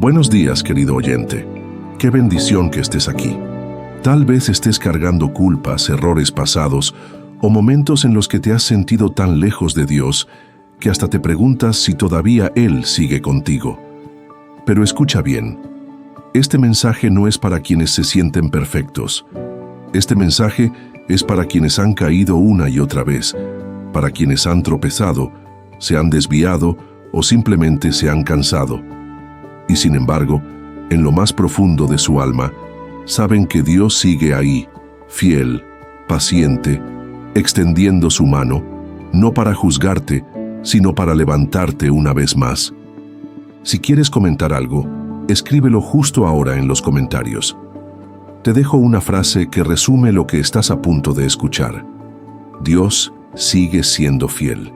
Buenos días, querido oyente. Qué bendición que estés aquí. Tal vez estés cargando culpas, errores pasados o momentos en los que te has sentido tan lejos de Dios que hasta te preguntas si todavía Él sigue contigo. Pero escucha bien, este mensaje no es para quienes se sienten perfectos. Este mensaje es para quienes han caído una y otra vez, para quienes han tropezado, se han desviado o simplemente se han cansado. Y sin embargo, en lo más profundo de su alma, saben que Dios sigue ahí, fiel, paciente, extendiendo su mano, no para juzgarte, sino para levantarte una vez más. Si quieres comentar algo, escríbelo justo ahora en los comentarios. Te dejo una frase que resume lo que estás a punto de escuchar. Dios sigue siendo fiel.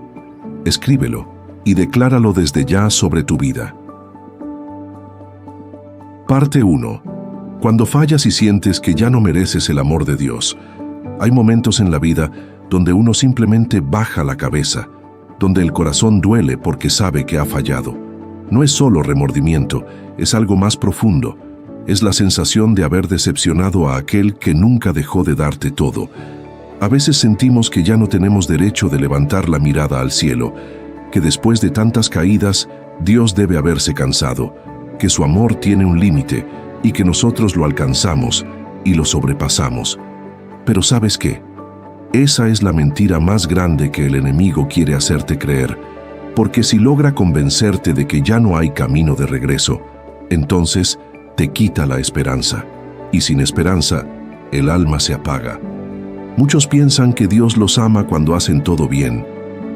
Escríbelo y decláralo desde ya sobre tu vida. Parte 1. Cuando fallas y sientes que ya no mereces el amor de Dios, hay momentos en la vida donde uno simplemente baja la cabeza, donde el corazón duele porque sabe que ha fallado. No es solo remordimiento, es algo más profundo. Es la sensación de haber decepcionado a aquel que nunca dejó de darte todo. A veces sentimos que ya no tenemos derecho de levantar la mirada al cielo, que después de tantas caídas, Dios debe haberse cansado, que su amor tiene un límite y que nosotros lo alcanzamos y lo sobrepasamos. Pero ¿sabes qué? Esa es la mentira más grande que el enemigo quiere hacerte creer, porque si logra convencerte de que ya no hay camino de regreso, entonces te quita la esperanza, y sin esperanza, el alma se apaga. Muchos piensan que Dios los ama cuando hacen todo bien,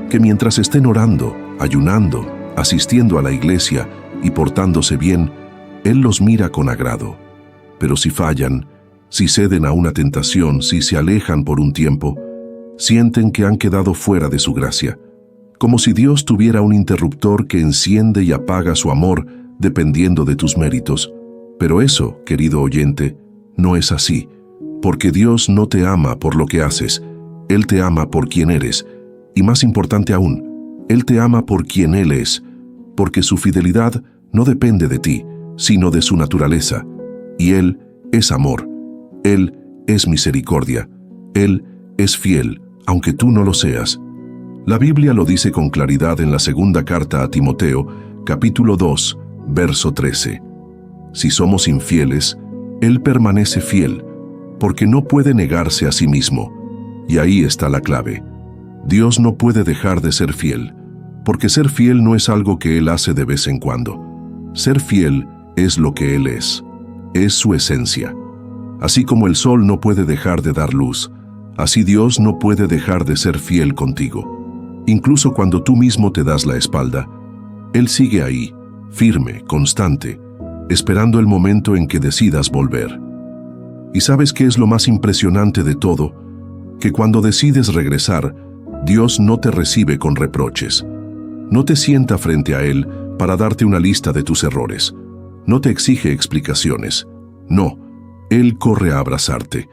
que mientras estén orando, ayunando, asistiendo a la iglesia y portándose bien, Él los mira con agrado. Pero si fallan, si ceden a una tentación, si se alejan por un tiempo, sienten que han quedado fuera de su gracia, como si Dios tuviera un interruptor que enciende y apaga su amor dependiendo de tus méritos. Pero eso, querido oyente, no es así, porque Dios no te ama por lo que haces, Él te ama por quien eres, y más importante aún, Él te ama por quien Él es, porque su fidelidad no depende de ti, sino de su naturaleza, y Él es amor, Él es misericordia, Él es fiel, aunque tú no lo seas. La Biblia lo dice con claridad en la segunda carta a Timoteo, capítulo 2, verso 13. Si somos infieles, Él permanece fiel, porque no puede negarse a sí mismo. Y ahí está la clave. Dios no puede dejar de ser fiel, porque ser fiel no es algo que Él hace de vez en cuando. Ser fiel es lo que Él es su esencia. Así como el sol no puede dejar de dar luz, así Dios no puede dejar de ser fiel contigo. Incluso cuando tú mismo te das la espalda, Él sigue ahí, firme, constante, esperando el momento en que decidas volver. ¿Y sabes qué es lo más impresionante de todo? Que cuando decides regresar, Dios no te recibe con reproches. No te sienta frente a Él para darte una lista de tus errores. No te exige explicaciones. No, Él corre a abrazarte,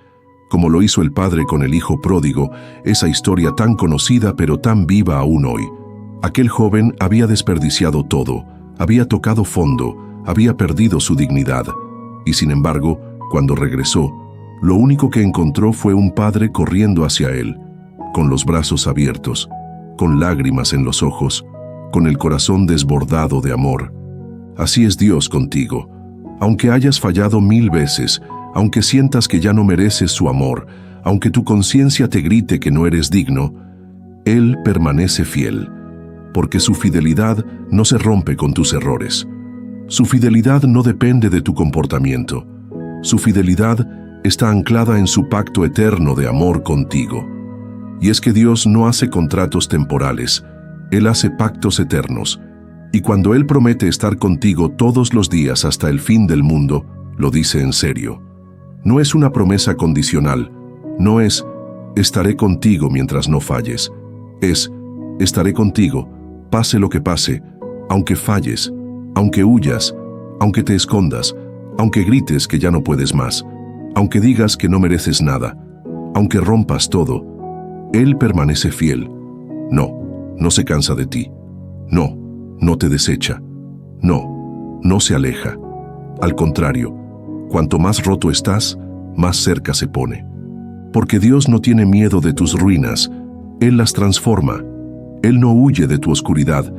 como lo hizo el padre con el hijo pródigo, esa historia tan conocida pero tan viva aún hoy. Aquel joven había desperdiciado todo, había tocado fondo, había perdido su dignidad, y sin embargo, cuando regresó, lo único que encontró fue un padre corriendo hacia él, con los brazos abiertos, con lágrimas en los ojos, con el corazón desbordado de amor. Así es Dios contigo. Aunque hayas fallado 1000 veces, aunque sientas que ya no mereces su amor, aunque tu conciencia te grite que no eres digno, Él permanece fiel, porque su fidelidad no se rompe con tus errores. Su fidelidad no depende de tu comportamiento. Su fidelidad está anclada en su pacto eterno de amor contigo. Y es que Dios no hace contratos temporales, Él hace pactos eternos. Y cuando Él promete estar contigo todos los días hasta el fin del mundo, lo dice en serio. No es una promesa condicional, no es estaré contigo mientras no falles. Es estaré contigo, pase lo que pase, aunque falles, aunque huyas, aunque te escondas, aunque grites que ya no puedes más, aunque digas que no mereces nada, aunque rompas todo, Él permanece fiel. No se cansa de ti. No te desecha. No se aleja. Al contrario, cuanto más roto estás, más cerca se pone. Porque Dios no tiene miedo de tus ruinas, Él las transforma. Él no huye de tu oscuridad,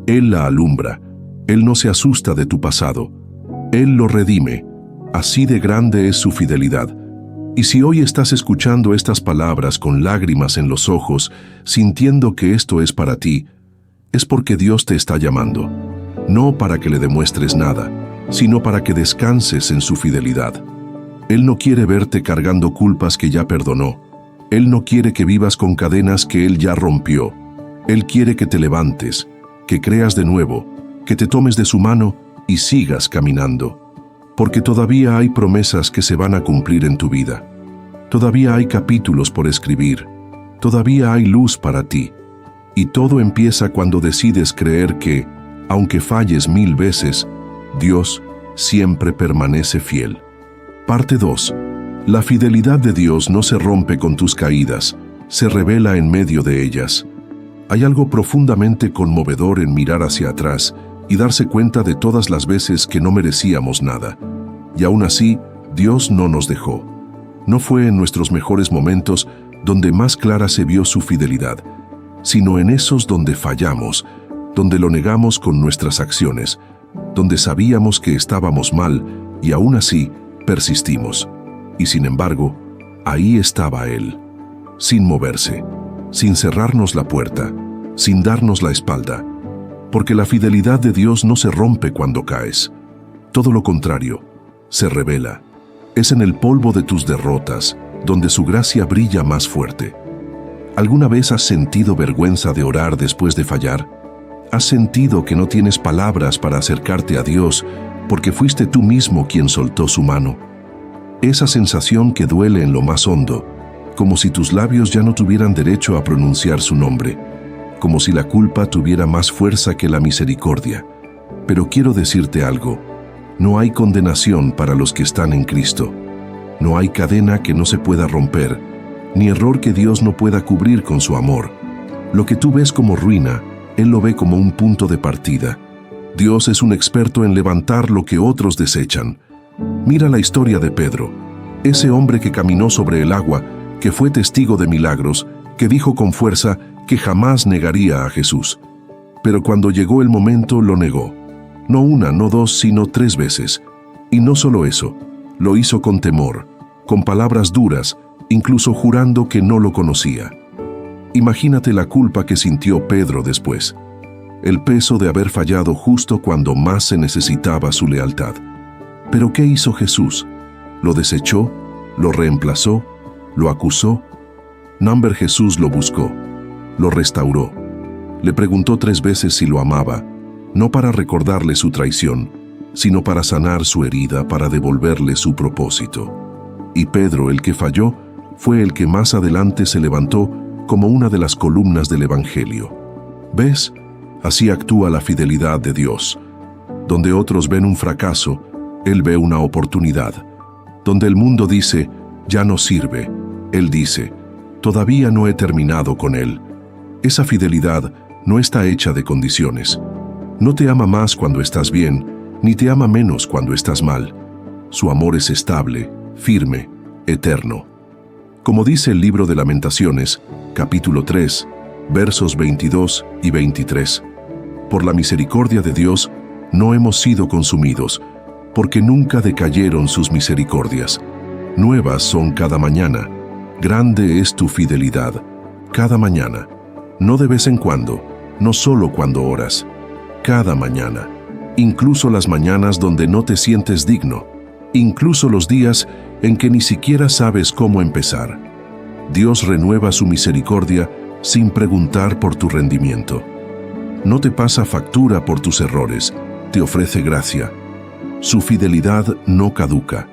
Él la alumbra. Él no se asusta de tu pasado, Él lo redime. Así de grande es su fidelidad. Y si hoy estás escuchando estas palabras con lágrimas en los ojos, sintiendo que esto es para ti, es porque Dios te está llamando, no para que le demuestres nada, sino para que descanses en su fidelidad. Él no quiere verte cargando culpas que ya perdonó. Él no quiere que vivas con cadenas que Él ya rompió. Él quiere que te levantes, que creas de nuevo, que te tomes de su mano y sigas caminando. Porque todavía hay promesas que se van a cumplir en tu vida. Todavía hay capítulos por escribir. Todavía hay luz para ti. Y todo empieza cuando decides creer que, aunque falles 1000 veces, Dios siempre permanece fiel. Parte 2. La fidelidad de Dios no se rompe con tus caídas, se revela en medio de ellas. Hay algo profundamente conmovedor en mirar hacia atrás y darse cuenta de todas las veces que no merecíamos nada. Y aún así, Dios no nos dejó. No fue en nuestros mejores momentos donde más clara se vio su fidelidad, sino en esos donde fallamos, donde lo negamos con nuestras acciones, donde sabíamos que estábamos mal y aún así persistimos. Y sin embargo, ahí estaba Él, sin moverse, sin cerrarnos la puerta, sin darnos la espalda, porque la fidelidad de Dios no se rompe cuando caes. Todo lo contrario, se revela. Es en el polvo de tus derrotas donde su gracia brilla más fuerte. ¿Alguna vez has sentido vergüenza de orar después de fallar? ¿Has sentido que no tienes palabras para acercarte a Dios porque fuiste tú mismo quien soltó su mano? Esa sensación que duele en lo más hondo, como si tus labios ya no tuvieran derecho a pronunciar su nombre, como si la culpa tuviera más fuerza que la misericordia. Pero quiero decirte algo, no hay condenación para los que están en Cristo. No hay cadena que no se pueda romper, ni error que Dios no pueda cubrir con su amor. Lo que tú ves como ruina, Él lo ve como un punto de partida. Dios es un experto en levantar lo que otros desechan. Mira la historia de Pedro, ese hombre que caminó sobre el agua, que fue testigo de milagros, que dijo con fuerza que jamás negaría a Jesús. Pero cuando llegó el momento lo negó. No una, no dos, sino 3 veces. Y no solo eso, lo hizo con temor, con palabras duras, incluso jurando que no lo conocía. Imagínate la culpa que sintió Pedro después. El peso de haber fallado justo cuando más se necesitaba su lealtad. ¿Pero qué hizo Jesús? ¿Lo desechó? ¿Lo reemplazó? ¿Lo acusó? No, Jesús lo buscó, lo restauró. Le preguntó 3 veces si lo amaba, no para recordarle su traición, sino para sanar su herida, para devolverle su propósito. Y Pedro, el que falló, fue el que más adelante se levantó como una de las columnas del Evangelio. ¿Ves? Así actúa la fidelidad de Dios. Donde otros ven un fracaso, Él ve una oportunidad. Donde el mundo dice, ya no sirve, Él dice, todavía no he terminado con él. Esa fidelidad no está hecha de condiciones. No te ama más cuando estás bien, ni te ama menos cuando estás mal. Su amor es estable, firme, eterno. Como dice el libro de Lamentaciones, capítulo 3, versos 22 y 23. Por la misericordia de Dios no hemos sido consumidos, porque nunca decayeron sus misericordias. Nuevas son cada mañana. Grande es tu fidelidad, cada mañana, no de vez en cuando, no solo cuando oras, cada mañana, incluso las mañanas donde no te sientes digno, incluso los días en que ni siquiera sabes cómo empezar. Dios renueva su misericordia sin preguntar por tu rendimiento. No te pasa factura por tus errores, te ofrece gracia. Su fidelidad no caduca.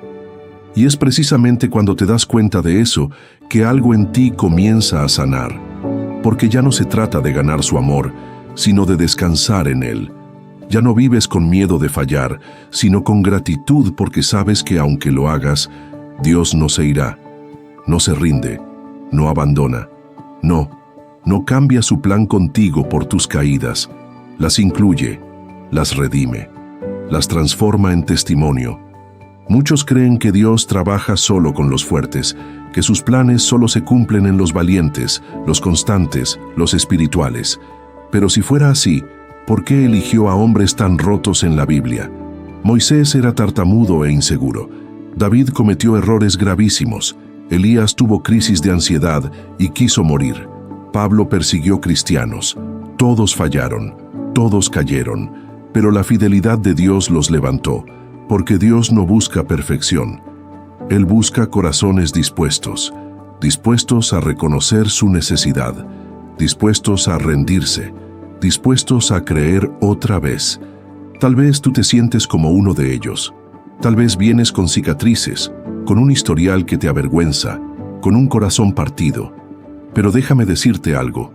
Y es precisamente cuando te das cuenta de eso que algo en ti comienza a sanar, porque ya no se trata de ganar su amor, sino de descansar en Él. Ya no vives con miedo de fallar, sino con gratitud porque sabes que aunque lo hagas, Dios no se irá, no se rinde, no abandona, no cambia su plan contigo por tus caídas, las incluye, las redime. las transforma en testimonio. Muchos creen que Dios trabaja solo con los fuertes, que sus planes solo se cumplen en los valientes, los constantes, los espirituales. Pero si fuera así, ¿por qué eligió a hombres tan rotos en la Biblia? Moisés era tartamudo e inseguro. David cometió errores gravísimos. Elías tuvo crisis de ansiedad y quiso morir. Pablo persiguió cristianos. Todos fallaron, todos cayeron, pero la fidelidad de Dios los levantó, porque Dios no busca perfección. Él busca corazones dispuestos, dispuestos a reconocer su necesidad, dispuestos a rendirse, dispuestos a creer otra vez. Tal vez tú te sientes como uno de ellos. Tal vez vienes con cicatrices, con un historial que te avergüenza, con un corazón partido. Pero déjame decirte algo.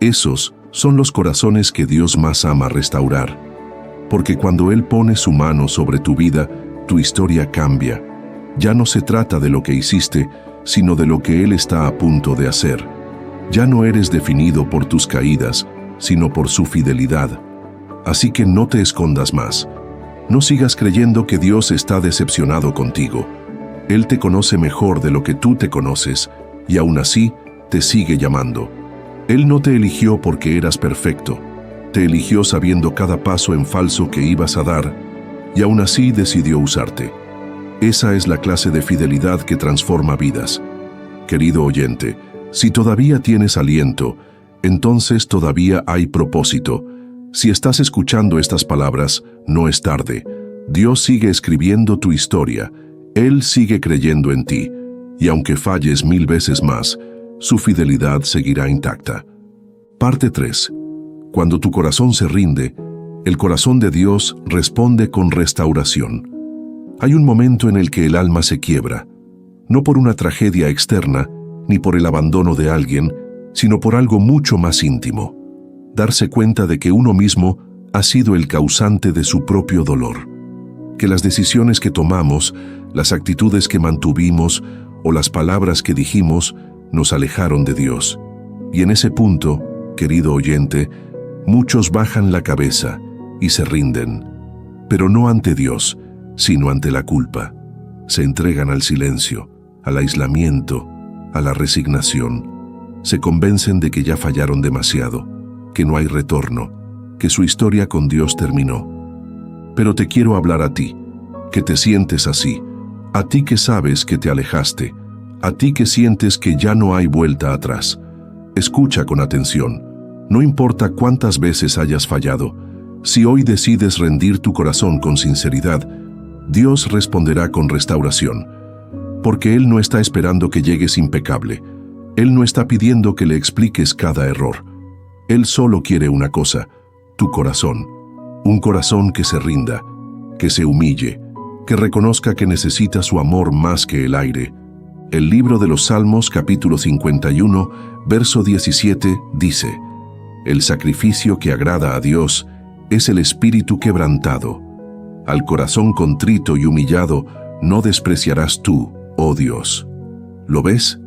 Esos son los corazones que Dios más ama restaurar. Porque cuando Él pone su mano sobre tu vida, tu historia cambia. Ya no se trata de lo que hiciste, sino de lo que Él está a punto de hacer. Ya no eres definido por tus caídas, sino por su fidelidad. Así que no te escondas más. No sigas creyendo que Dios está decepcionado contigo. Él te conoce mejor de lo que tú te conoces, y aún así te sigue llamando. Él no te eligió porque eras perfecto. Te eligió sabiendo cada paso en falso que ibas a dar, y aún así decidió usarte. Esa es la clase de fidelidad que transforma vidas. Querido oyente, si todavía tienes aliento, entonces todavía hay propósito. Si estás escuchando estas palabras, no es tarde. Dios sigue escribiendo tu historia. Él sigue creyendo en ti. Y aunque falles 1000 veces más, su fidelidad seguirá intacta. Parte 3. Cuando tu corazón se rinde, el corazón de Dios responde con restauración. Hay un momento en el que el alma se quiebra, no por una tragedia externa, ni por el abandono de alguien, sino por algo mucho más íntimo. Darse cuenta de que uno mismo ha sido el causante de su propio dolor. Que las decisiones que tomamos, las actitudes que mantuvimos o las palabras que dijimos nos alejaron de Dios. Y en ese punto, querido oyente, muchos bajan la cabeza y se rinden, pero no ante Dios, sino ante la culpa. Se entregan al silencio, al aislamiento, a la resignación. Se convencen de que ya fallaron demasiado, que no hay retorno, que su historia con Dios terminó. Pero te quiero hablar a ti, que te sientes así, a ti que sabes que te alejaste, a ti que sientes que ya no hay vuelta atrás. Escucha con atención. No importa cuántas veces hayas fallado, si hoy decides rendir tu corazón con sinceridad, Dios responderá con restauración. Porque Él no está esperando que llegues impecable. Él no está pidiendo que le expliques cada error. Él solo quiere una cosa, tu corazón. Un corazón que se rinda, que se humille, que reconozca que necesita su amor más que el aire. El libro de los Salmos, capítulo 51, verso 17, dice: El sacrificio que agrada a Dios es el espíritu quebrantado. Al corazón contrito y humillado no despreciarás tú, oh Dios. ¿Lo ves?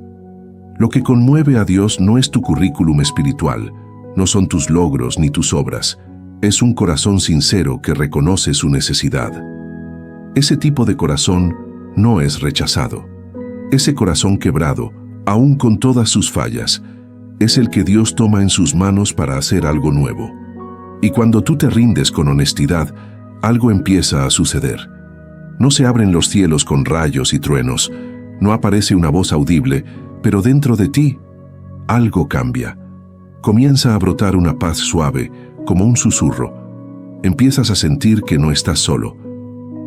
Lo que conmueve a Dios no es tu currículum espiritual, no son tus logros ni tus obras. Es un corazón sincero que reconoce su necesidad. Ese tipo de corazón no es rechazado. Ese corazón quebrado, aun con todas sus fallas, es el que Dios toma en sus manos para hacer algo nuevo. Y cuando tú te rindes con honestidad, algo empieza a suceder. No se abren los cielos con rayos y truenos, no aparece una voz audible, pero dentro de ti, algo cambia. Comienza a brotar una paz suave, como un susurro. Empiezas a sentir que no estás solo,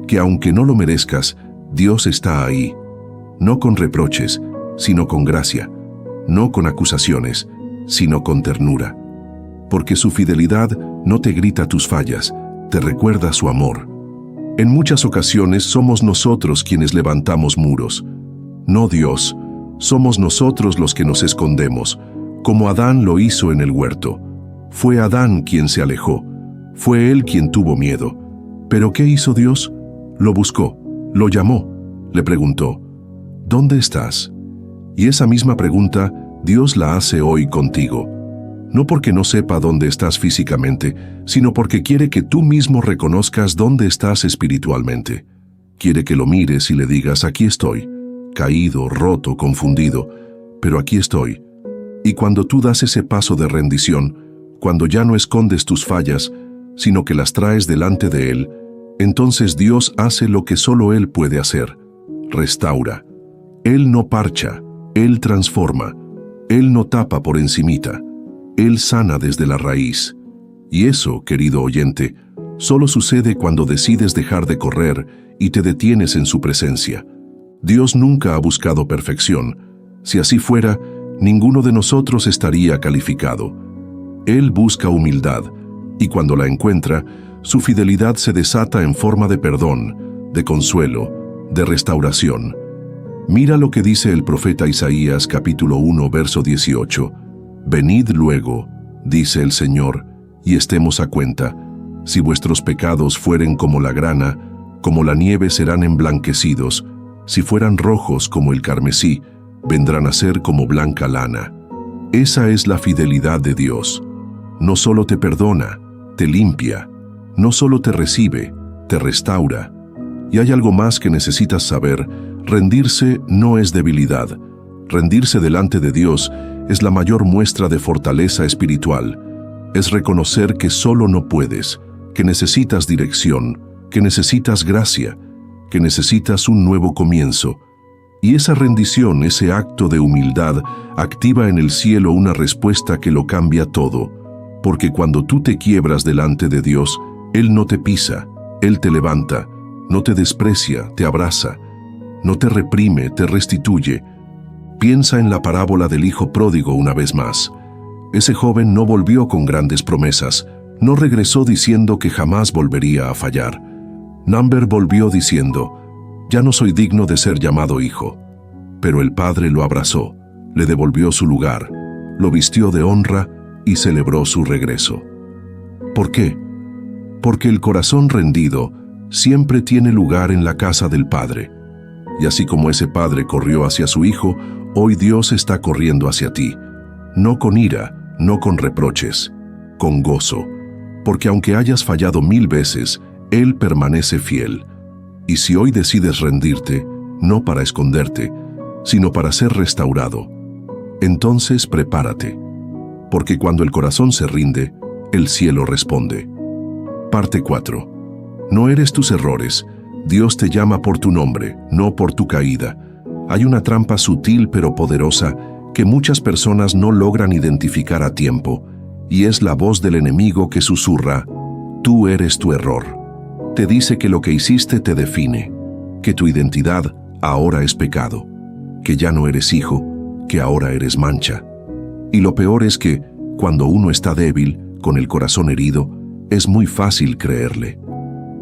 que aunque no lo merezcas, Dios está ahí. No con reproches, sino con gracia. No con acusaciones, sino con ternura. Porque su fidelidad no te grita tus fallas, te recuerda su amor. En muchas ocasiones somos nosotros quienes levantamos muros. No Dios, somos nosotros los que nos escondemos, como Adán lo hizo en el huerto. Fue Adán quien se alejó, fue él quien tuvo miedo. ¿Pero qué hizo Dios? Lo buscó, lo llamó, le preguntó: ¿Dónde estás? Y esa misma pregunta Dios la hace hoy contigo. no porque no sepa dónde estás físicamente, sino porque quiere que tú mismo reconozcas dónde estás espiritualmente. Quiere que lo mires y le digas, aquí estoy, caído, roto, confundido, pero aquí estoy. Y cuando tú das ese paso de rendición, cuando ya no escondes tus fallas, sino que las traes delante de Él, entonces Dios hace lo que solo Él puede hacer: restaura. Él no parcha, Él transforma. Él no tapa por encimita. Él sana desde la raíz. Y eso, querido oyente, solo sucede cuando decides dejar de correr y te detienes en su presencia. Dios nunca ha buscado perfección. Si así fuera, ninguno de nosotros estaría calificado. Él busca humildad, y cuando la encuentra, su fidelidad se desata en forma de perdón, de consuelo, de restauración. Mira lo que dice el profeta Isaías, capítulo 1, verso 18. Venid luego, dice el Señor, y estemos a cuenta. Si vuestros pecados fueren como la grana, como la nieve serán emblanquecidos. Si fueran rojos como el carmesí, vendrán a ser como blanca lana. Esa es la fidelidad de Dios. No solo te perdona, te limpia. No solo te recibe, te restaura. Y hay algo más que necesitas saber: rendirse no es debilidad. Rendirse delante de Dios es la mayor muestra de fortaleza espiritual. Es reconocer que solo no puedes, que necesitas dirección, que necesitas gracia, que necesitas un nuevo comienzo. Y esa rendición, ese acto de humildad, activa en el cielo una respuesta que lo cambia todo. Porque cuando tú te quiebras delante de Dios, Él no te pisa, Él te levanta, no te desprecia, te abraza, no te reprime, te restituye. Piensa en la parábola del hijo pródigo una vez más. Ese joven no volvió con grandes promesas, no regresó diciendo que jamás volvería a fallar. Number volvió diciendo: ya no soy digno de ser llamado hijo. Pero el padre lo abrazó, le devolvió su lugar, lo vistió de honra y celebró su regreso. ¿Por qué? Porque el corazón rendido siempre tiene lugar en la casa del Padre. Y así como ese padre corrió hacia su hijo, hoy Dios está corriendo hacia ti. No con ira, no con reproches, con gozo. Porque aunque hayas fallado 1000 veces, Él permanece fiel. Y si hoy decides rendirte, no para esconderte, sino para ser restaurado, entonces prepárate. Porque cuando el corazón se rinde, el cielo responde. Parte 4. No eres tus errores. Dios te llama por tu nombre, no por tu caída. Hay una trampa sutil pero poderosa que muchas personas no logran identificar a tiempo, y es la voz del enemigo que susurra: tú eres tu error. Te dice que lo que hiciste te define, que tu identidad ahora es pecado, que ya no eres hijo, que ahora eres mancha. Y lo peor es que, cuando uno está débil, con el corazón herido, es muy fácil creerle.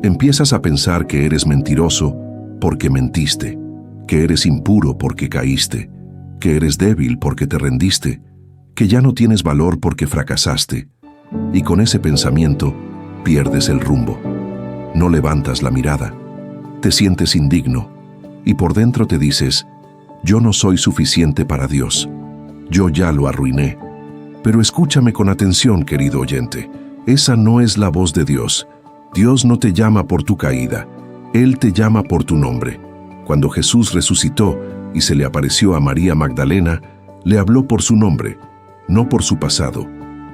Empiezas a pensar que eres mentiroso porque mentiste, que eres impuro porque caíste, que eres débil porque te rendiste, que ya no tienes valor porque fracasaste. Y con ese pensamiento, pierdes el rumbo. No levantas la mirada, te sientes indigno, y por dentro te dices: yo no soy suficiente para Dios. Yo ya lo arruiné. Pero escúchame con atención, querido oyente. Esa no es la voz de Dios. Dios no te llama por tu caída. Él te llama por tu nombre. Cuando Jesús resucitó y se le apareció a María Magdalena, le habló por su nombre, no por su pasado.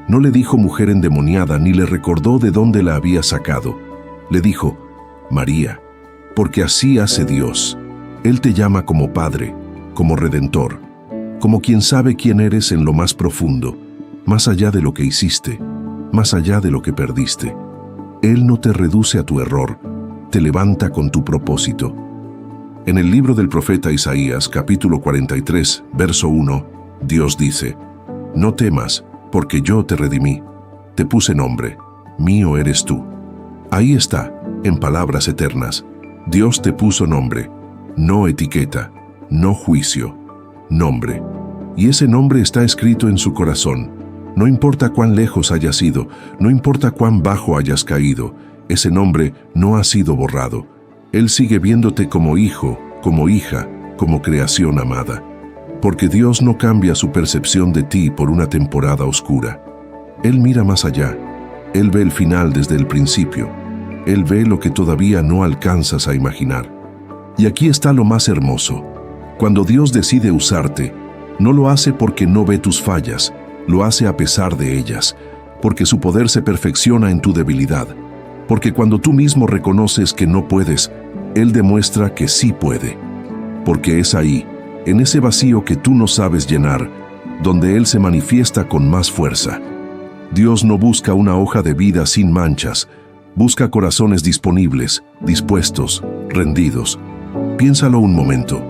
No le dijo mujer endemoniada ni le recordó de dónde la había sacado. Le dijo: María, porque así hace Dios. Él te llama como Padre, como Redentor, como quien sabe quién eres en lo más profundo, más allá de lo que hiciste, más allá de lo que perdiste. Él no te reduce a tu error, te levanta con tu propósito. En el libro del profeta Isaías, capítulo 43, verso 1, Dios dice: no temas, porque yo te redimí, te puse nombre, mío eres tú. Ahí está, en palabras eternas. Dios te puso nombre, no etiqueta, no juicio, nombre. Y ese nombre está escrito en su corazón. No importa cuán lejos hayas ido, no importa cuán bajo hayas caído, ese nombre no ha sido borrado. Él sigue viéndote como hijo, como hija, como creación amada. Porque Dios no cambia su percepción de ti por una temporada oscura. Él mira más allá. Él ve el final desde el principio. Él ve lo que todavía no alcanzas a imaginar. Y aquí está lo más hermoso. Cuando Dios decide usarte, no lo hace porque no ve tus fallas, lo hace a pesar de ellas, porque su poder se perfecciona en tu debilidad. Porque cuando tú mismo reconoces que no puedes, Él demuestra que sí puede. Porque es ahí, en ese vacío que tú no sabes llenar, donde Él se manifiesta con más fuerza. Dios no busca una hoja de vida sin manchas, busca corazones disponibles, dispuestos, rendidos. Piénsalo un momento.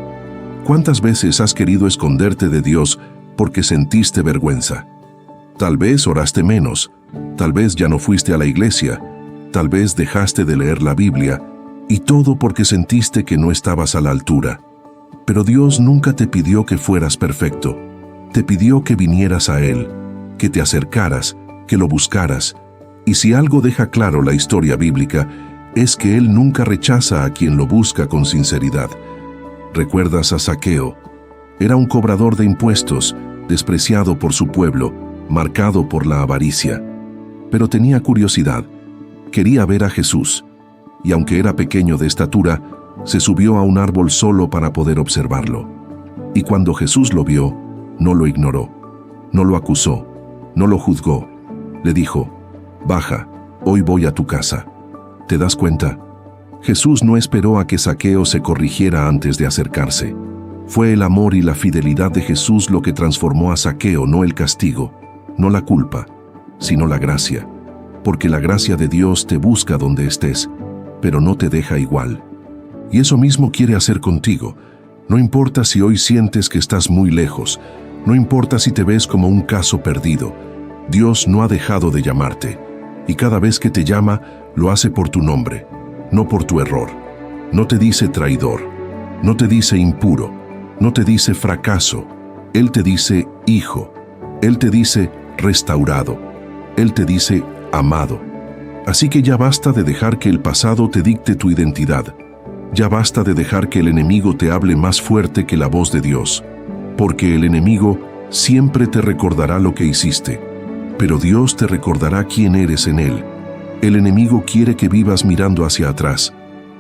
¿Cuántas veces has querido esconderte de Dios porque sentiste vergüenza? Tal vez oraste menos, tal vez ya no fuiste a la iglesia, tal vez dejaste de leer la Biblia, y todo porque sentiste que no estabas a la altura. Pero Dios nunca te pidió que fueras perfecto. Te pidió que vinieras a Él, que te acercaras, que lo buscaras. Y si algo deja claro la historia bíblica, es que Él nunca rechaza a quien lo busca con sinceridad. ¿Recuerdas a Zaqueo? Era un cobrador de impuestos, despreciado por su pueblo, marcado por la avaricia. Pero tenía curiosidad. Quería ver a Jesús. Y aunque era pequeño de estatura, se subió a un árbol solo para poder observarlo. Y cuando Jesús lo vio, no lo ignoró, no lo acusó, no lo juzgó. Le dijo: «Baja, hoy voy a tu casa». ¿Te das cuenta? Jesús no esperó a que Zaqueo se corrigiera antes de acercarse. Fue el amor y la fidelidad de Jesús lo que transformó a Zaqueo, no el castigo, no la culpa, sino la gracia. Porque la gracia de Dios te busca donde estés, pero no te deja igual. Y eso mismo quiere hacer contigo. No importa si hoy sientes que estás muy lejos, no importa si te ves como un caso perdido, Dios no ha dejado de llamarte. Y cada vez que te llama, lo hace por tu nombre, no por tu error. No te dice traidor, no te dice impuro, no te dice fracaso. Él te dice hijo, Él te dice restaurado, Él te dice amado. Así que ya basta de dejar que el pasado te dicte tu identidad. Ya basta de dejar que el enemigo te hable más fuerte que la voz de Dios. Porque el enemigo siempre te recordará lo que hiciste, pero Dios te recordará quién eres en Él. El enemigo quiere que vivas mirando hacia atrás.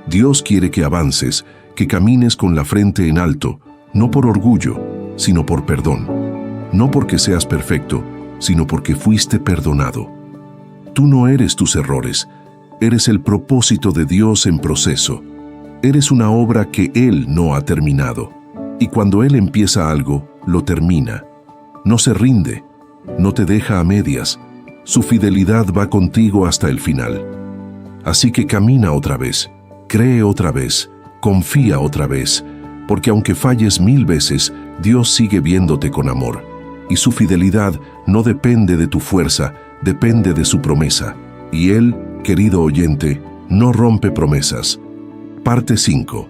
Dios quiere que avances, que camines con la frente en alto, no por orgullo, sino por perdón. No porque seas perfecto, sino porque fuiste perdonado. Tú no eres tus errores, eres el propósito de Dios en proceso. Eres una obra que Él no ha terminado. Y cuando Él empieza algo, lo termina. No se rinde, no te deja a medias. Su fidelidad va contigo hasta el final. Así que camina otra vez, cree otra vez, confía otra vez, porque aunque falles 1000 veces, Dios sigue viéndote con amor. Y su fidelidad no depende de tu fuerza, depende de su promesa. Y Él, querido oyente, no rompe promesas. Parte 5.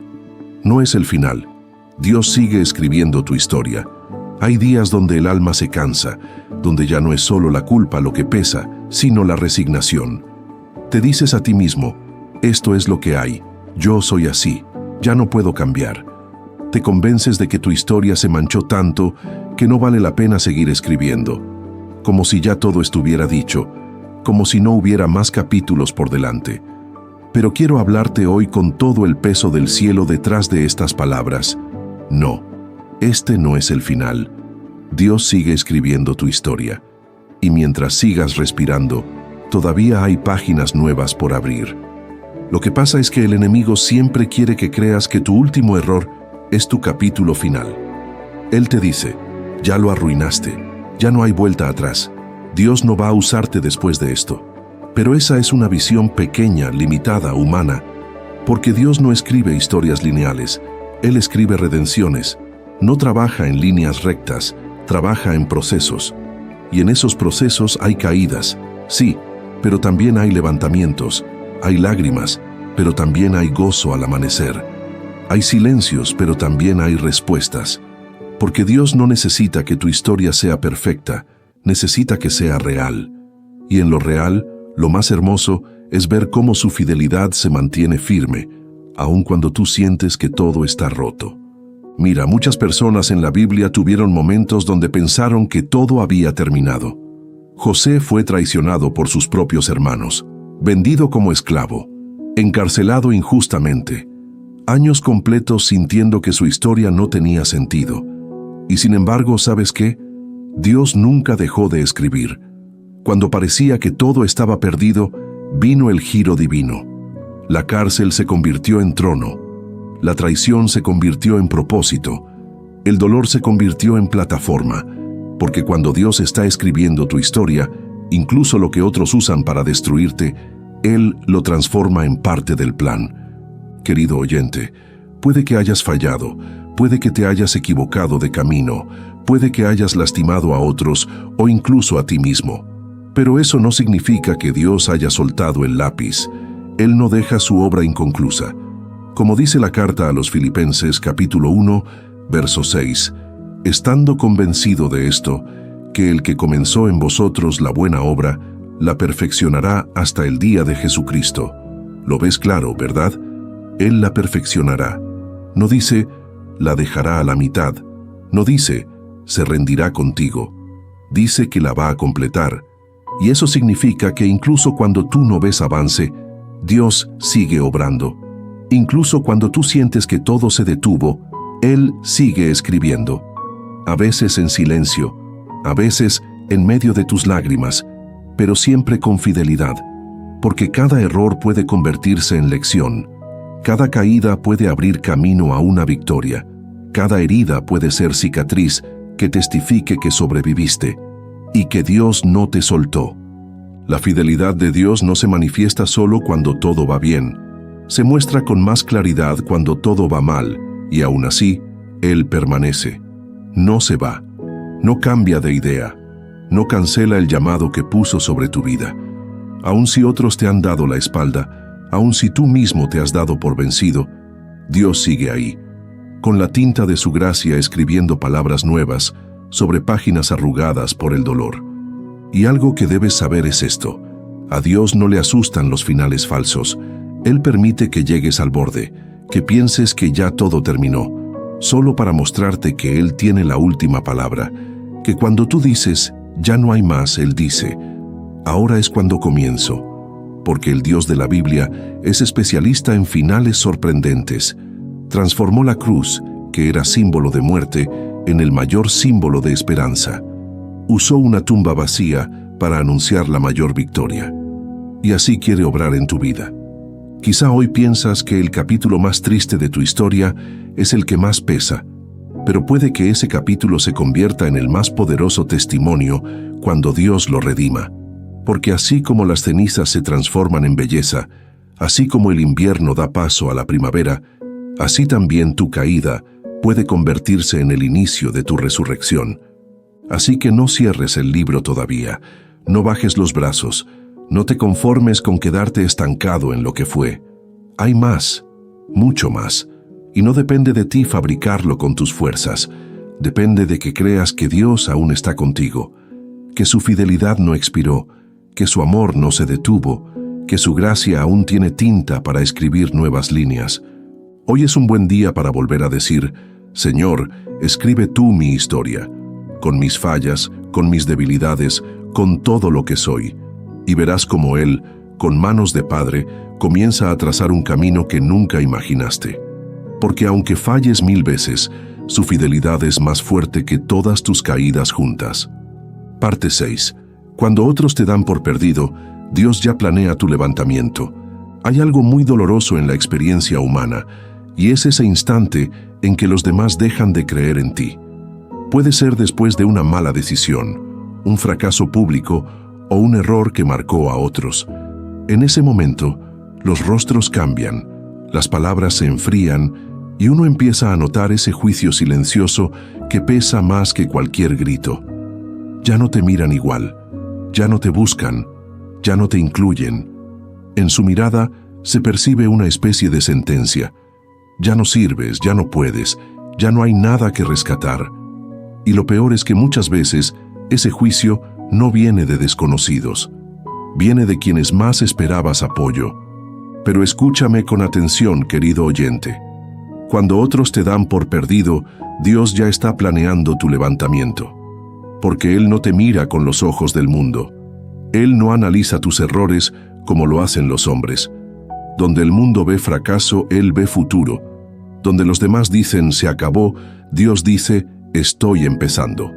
No es el final. Dios sigue escribiendo tu historia. Hay días donde el alma se cansa, donde ya no es solo la culpa lo que pesa, sino la resignación. Te dices a ti mismo: esto es lo que hay, yo soy así, ya no puedo cambiar. Te convences de que tu historia se manchó tanto que no vale la pena seguir escribiendo, como si ya todo estuviera dicho, como si no hubiera más capítulos por delante. Pero quiero hablarte hoy con todo el peso del cielo detrás de estas palabras. No, este no es el final. Dios sigue escribiendo tu historia. Y mientras sigas respirando, todavía hay páginas nuevas por abrir. Lo que pasa es que el enemigo siempre quiere que creas que tu último error es tu capítulo final. Él te dice: ya lo arruinaste, ya no hay vuelta atrás. Dios no va a usarte después de esto. Pero esa es una visión pequeña, limitada, humana, porque Dios no escribe historias lineales, Él escribe redenciones. No trabaja en líneas rectas, trabaja en procesos. Y en esos procesos hay caídas, sí, pero también hay levantamientos, hay lágrimas, pero también hay gozo al amanecer. Hay silencios, pero también hay respuestas. Porque Dios no necesita que tu historia sea perfecta, necesita que sea real. Y en lo real, lo más hermoso es ver cómo su fidelidad se mantiene firme, aun cuando tú sientes que todo está roto. Mira, muchas personas en la Biblia tuvieron momentos donde pensaron que todo había terminado. José fue traicionado por sus propios hermanos, vendido como esclavo, encarcelado injustamente, años completos sintiendo que su historia no tenía sentido. Y sin embargo, ¿sabes qué? Dios nunca dejó de escribir. Cuando parecía que todo estaba perdido, vino el giro divino. La cárcel se convirtió en trono, la traición se convirtió en propósito, el dolor se convirtió en plataforma, porque cuando Dios está escribiendo tu historia, incluso lo que otros usan para destruirte, Él lo transforma en parte del plan. Querido oyente, puede que hayas fallado, puede que te hayas equivocado de camino, puede que hayas lastimado a otros o incluso a ti mismo. Pero eso no significa que Dios haya soltado el lápiz. Él no deja su obra inconclusa. Como dice la carta a los Filipenses capítulo 1, verso 6, estando convencido de esto, que el que comenzó en vosotros la buena obra, la perfeccionará hasta el día de Jesucristo. Lo ves claro, ¿verdad? Él la perfeccionará. No dice, la dejará a la mitad. No dice, se rendirá contigo. Dice que la va a completar. Y eso significa que incluso cuando tú no ves avance, Dios sigue obrando. Incluso cuando tú sientes que todo se detuvo, Él sigue escribiendo. A veces en silencio, a veces en medio de tus lágrimas, pero siempre con fidelidad, porque cada error puede convertirse en lección. Cada caída puede abrir camino a una victoria. Cada herida puede ser cicatriz que testifique que sobreviviste y que Dios no te soltó. La fidelidad de Dios no se manifiesta solo cuando todo va bien. Se muestra con más claridad cuando todo va mal, y aún así, Él permanece. No se va, no cambia de idea, no cancela el llamado que puso sobre tu vida. Aun si otros te han dado la espalda, aun si tú mismo te has dado por vencido, Dios sigue ahí, con la tinta de su gracia escribiendo palabras nuevas sobre páginas arrugadas por el dolor. Y algo que debes saber es esto: a Dios no le asustan los finales falsos. Él permite que llegues al borde, que pienses que ya todo terminó, solo para mostrarte que Él tiene la última palabra, que cuando tú dices, ya no hay más, Él dice, ahora es cuando comienzo, porque el Dios de la Biblia es especialista en finales sorprendentes. Transformó la cruz, que era símbolo de muerte, en el mayor símbolo de esperanza. Usó una tumba vacía para anunciar la mayor victoria. Y así quiere obrar en tu vida. Quizá hoy piensas que el capítulo más triste de tu historia es el que más pesa, pero puede que ese capítulo se convierta en el más poderoso testimonio cuando Dios lo redima. Porque así como las cenizas se transforman en belleza, así como el invierno da paso a la primavera, así también tu caída puede convertirse en el inicio de tu resurrección. Así que no cierres el libro todavía, no bajes los brazos, no te conformes con quedarte estancado en lo que fue. Hay más, mucho más, y no depende de ti fabricarlo con tus fuerzas, depende de que creas que Dios aún está contigo, que su fidelidad no expiró, que su amor no se detuvo, que su gracia aún tiene tinta para escribir nuevas líneas. Hoy es un buen día para volver a decir, Señor, escribe tú mi historia, con mis fallas, con mis debilidades, con todo lo que soy. Y verás cómo Él, con manos de Padre, comienza a trazar un camino que nunca imaginaste. Porque aunque falles 1000 veces, su fidelidad es más fuerte que todas tus caídas juntas. Parte 6. Cuando otros te dan por perdido, Dios ya planea tu levantamiento. Hay algo muy doloroso en la experiencia humana, y es ese instante en que los demás dejan de creer en ti. Puede ser después de una mala decisión, un fracaso público o un error que marcó a otros. En ese momento, los rostros cambian, las palabras se enfrían y uno empieza a notar ese juicio silencioso que pesa más que cualquier grito. Ya no te miran igual, ya no te buscan, ya no te incluyen. En su mirada se percibe una especie de sentencia. Ya no sirves, ya no puedes, ya no hay nada que rescatar. Y lo peor es que muchas veces ese juicio no viene de desconocidos, viene de quienes más esperabas apoyo. Pero escúchame con atención, querido oyente. Cuando otros te dan por perdido, Dios ya está planeando tu levantamiento. porque Él no te mira con los ojos del mundo. Él no analiza tus errores como lo hacen los hombres. Donde el mundo ve fracaso, Él ve futuro. Donde los demás dicen se acabó, Dios dice estoy empezando.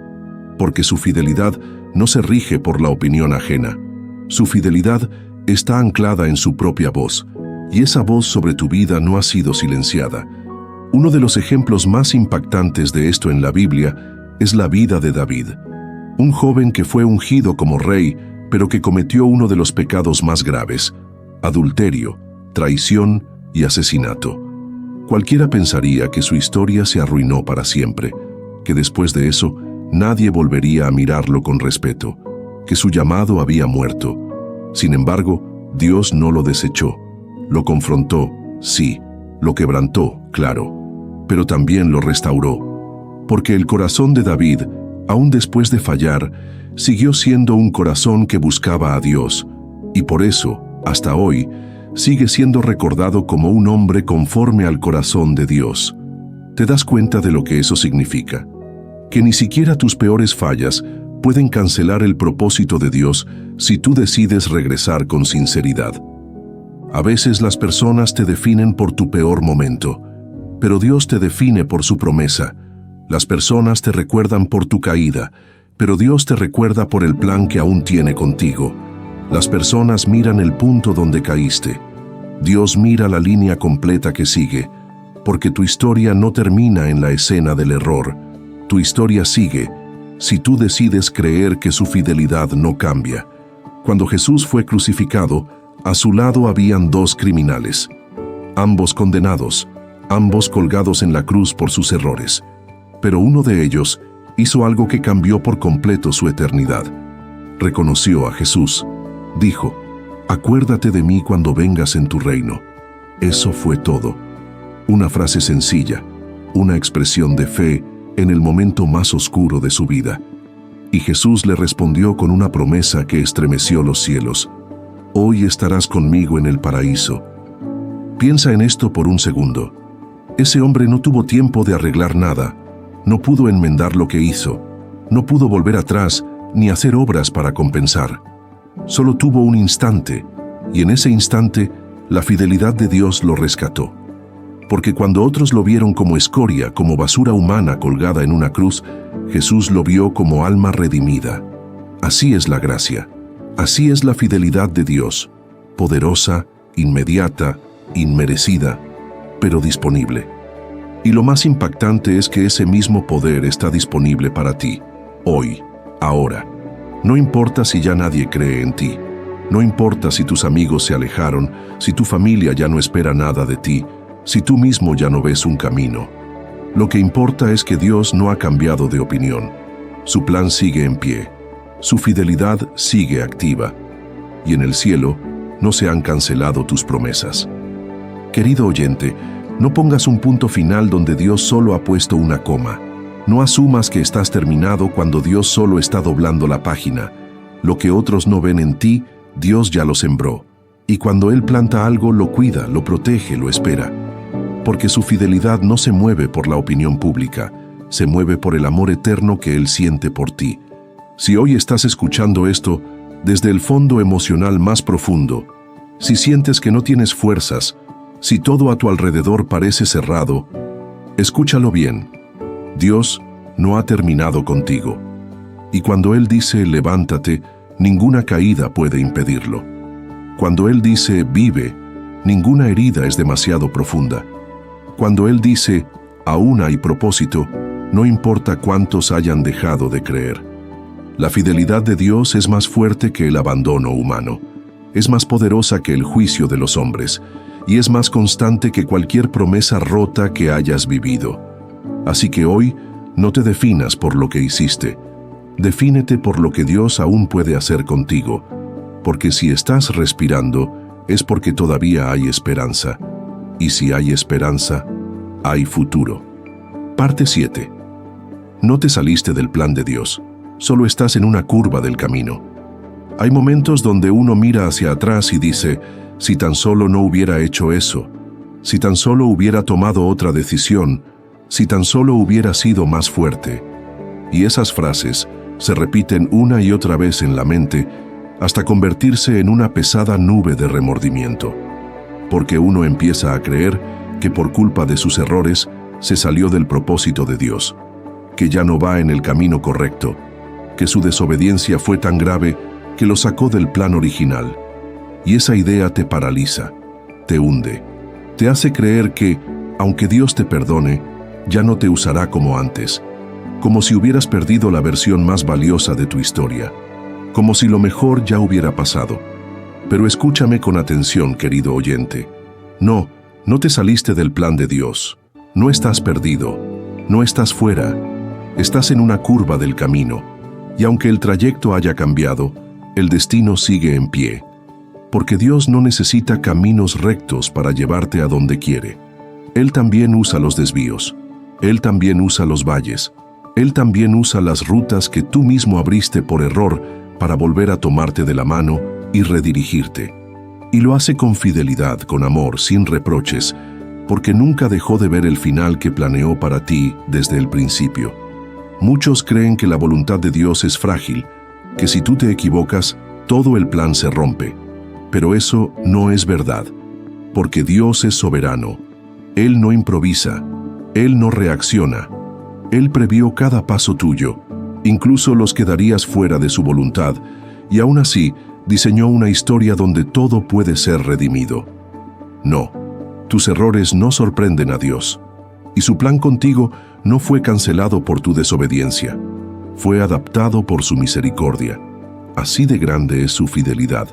Porque su fidelidad no se rige por la opinión ajena. Su fidelidad está anclada en su propia voz, y esa voz sobre tu vida no ha sido silenciada. Uno de los ejemplos más impactantes de esto en la Biblia es la vida de David, un joven que fue ungido como rey, pero que cometió uno de los pecados más graves: adulterio, traición y asesinato. Cualquiera pensaría que su historia se arruinó para siempre, que después de eso nadie volvería a mirarlo con respeto, que su llamado había muerto. Sin embargo, Dios no lo desechó. Lo confrontó, sí, lo quebrantó, claro, pero también lo restauró. Porque el corazón de David, aún después de fallar, siguió siendo un corazón que buscaba a Dios, y por eso, hasta hoy, sigue siendo recordado como un hombre conforme al corazón de Dios. ¿Te das cuenta de lo que eso significa? Que ni siquiera tus peores fallas pueden cancelar el propósito de Dios si tú decides regresar con sinceridad. A veces las personas te definen por tu peor momento, pero Dios te define por su promesa. Las personas te recuerdan por tu caída, pero Dios te recuerda por el plan que aún tiene contigo. Las personas miran el punto donde caíste. Dios mira la línea completa que sigue, porque tu historia no termina en la escena del error. Tu historia sigue si tú decides creer que su fidelidad no cambia. Cuando Jesús fue crucificado, a su lado habían dos criminales, ambos condenados, ambos colgados en la cruz por sus errores. Pero uno de ellos hizo algo que cambió por completo su eternidad. Reconoció a Jesús. Dijo: «Acuérdate de mí cuando vengas en tu reino». Eso fue todo. Una frase sencilla, una expresión de fe en el momento más oscuro de su vida. Y Jesús le respondió con una promesa que estremeció los cielos: «Hoy estarás conmigo en el paraíso». Piensa en esto por un segundo. Ese hombre no tuvo tiempo de arreglar nada, no pudo enmendar lo que hizo, no pudo volver atrás ni hacer obras para compensar. Solo tuvo un instante, y en ese instante la fidelidad de Dios lo rescató. Porque cuando otros lo vieron como escoria, como basura humana colgada en una cruz, Jesús lo vio como alma redimida. Así es la gracia, así es la fidelidad de Dios, poderosa, inmediata, inmerecida, pero disponible. Y lo más impactante es que ese mismo poder está disponible para ti, hoy, ahora. No importa si ya nadie cree en ti, no importa si tus amigos se alejaron, si tu familia ya no espera nada de ti, si tú mismo ya no ves un camino. Lo que importa es que Dios no ha cambiado de opinión. Su plan sigue en pie, su fidelidad sigue activa, y en el cielo no se han cancelado tus promesas. Querido oyente, no pongas un punto final donde Dios solo ha puesto una coma. No asumas que estás terminado cuando Dios solo está doblando la página. Lo que otros no ven en ti, Dios ya lo sembró. Y cuando Él planta algo, lo cuida, lo protege, lo espera. Porque su fidelidad no se mueve por la opinión pública, se mueve por el amor eterno que Él siente por ti. Si hoy estás escuchando esto desde el fondo emocional más profundo, si sientes que no tienes fuerzas, si todo a tu alrededor parece cerrado, escúchalo bien. Dios no ha terminado contigo. Y cuando Él dice levántate, ninguna caída puede impedirlo. Cuando Él dice vive, ninguna herida es demasiado profunda. Cuando Él dice aún hay propósito, no importa cuántos hayan dejado de creer. La fidelidad de Dios es más fuerte que el abandono humano, es más poderosa que el juicio de los hombres, y es más constante que cualquier promesa rota que hayas vivido. Así que hoy, no te definas por lo que hiciste. Defínete por lo que Dios aún puede hacer contigo, porque si estás respirando, es porque todavía hay esperanza. Y si hay esperanza, hay futuro. Parte 7. No te saliste del plan de Dios, solo estás en una curva del camino. Hay momentos donde uno mira hacia atrás y dice, si tan solo no hubiera hecho eso, si tan solo hubiera tomado otra decisión, si tan solo hubiera sido más fuerte. Y esas frases Se repiten una y otra vez en la mente hasta convertirse en una pesada nube de remordimiento. Porque uno empieza a creer que por culpa de sus errores se salió del propósito de Dios, que ya no va en el camino correcto, que su desobediencia fue tan grave que lo sacó del plan original. Y esa idea te paraliza, te hunde, te hace creer que, aunque Dios te perdone, ya no te usará como antes, como si hubieras perdido la versión más valiosa de tu historia, como si lo mejor ya hubiera pasado. Pero escúchame con atención, querido oyente. No te saliste del plan de Dios. No estás perdido, no estás fuera. Estás en una curva del camino, y aunque el trayecto haya cambiado, el destino sigue en pie. Porque Dios no necesita caminos rectos para llevarte a donde quiere. Él también usa los desvíos. Él también usa los valles. Él también usa las rutas que tú mismo abriste por error para volver a tomarte de la mano y redirigirte. Y lo hace con fidelidad, con amor, sin reproches, porque nunca dejó de ver el final que planeó para ti desde el principio. Muchos creen que la voluntad de Dios es frágil, que si tú te equivocas, todo el plan se rompe. Pero eso no es verdad, porque Dios es soberano. Él no improvisa, Él no reacciona. Él previó cada paso tuyo, incluso los que darías fuera de su voluntad, y aún así diseñó una historia donde todo puede ser redimido. No, tus errores no sorprenden a Dios, y su plan contigo no fue cancelado por tu desobediencia, fue adaptado por su misericordia. Así de grande es su fidelidad.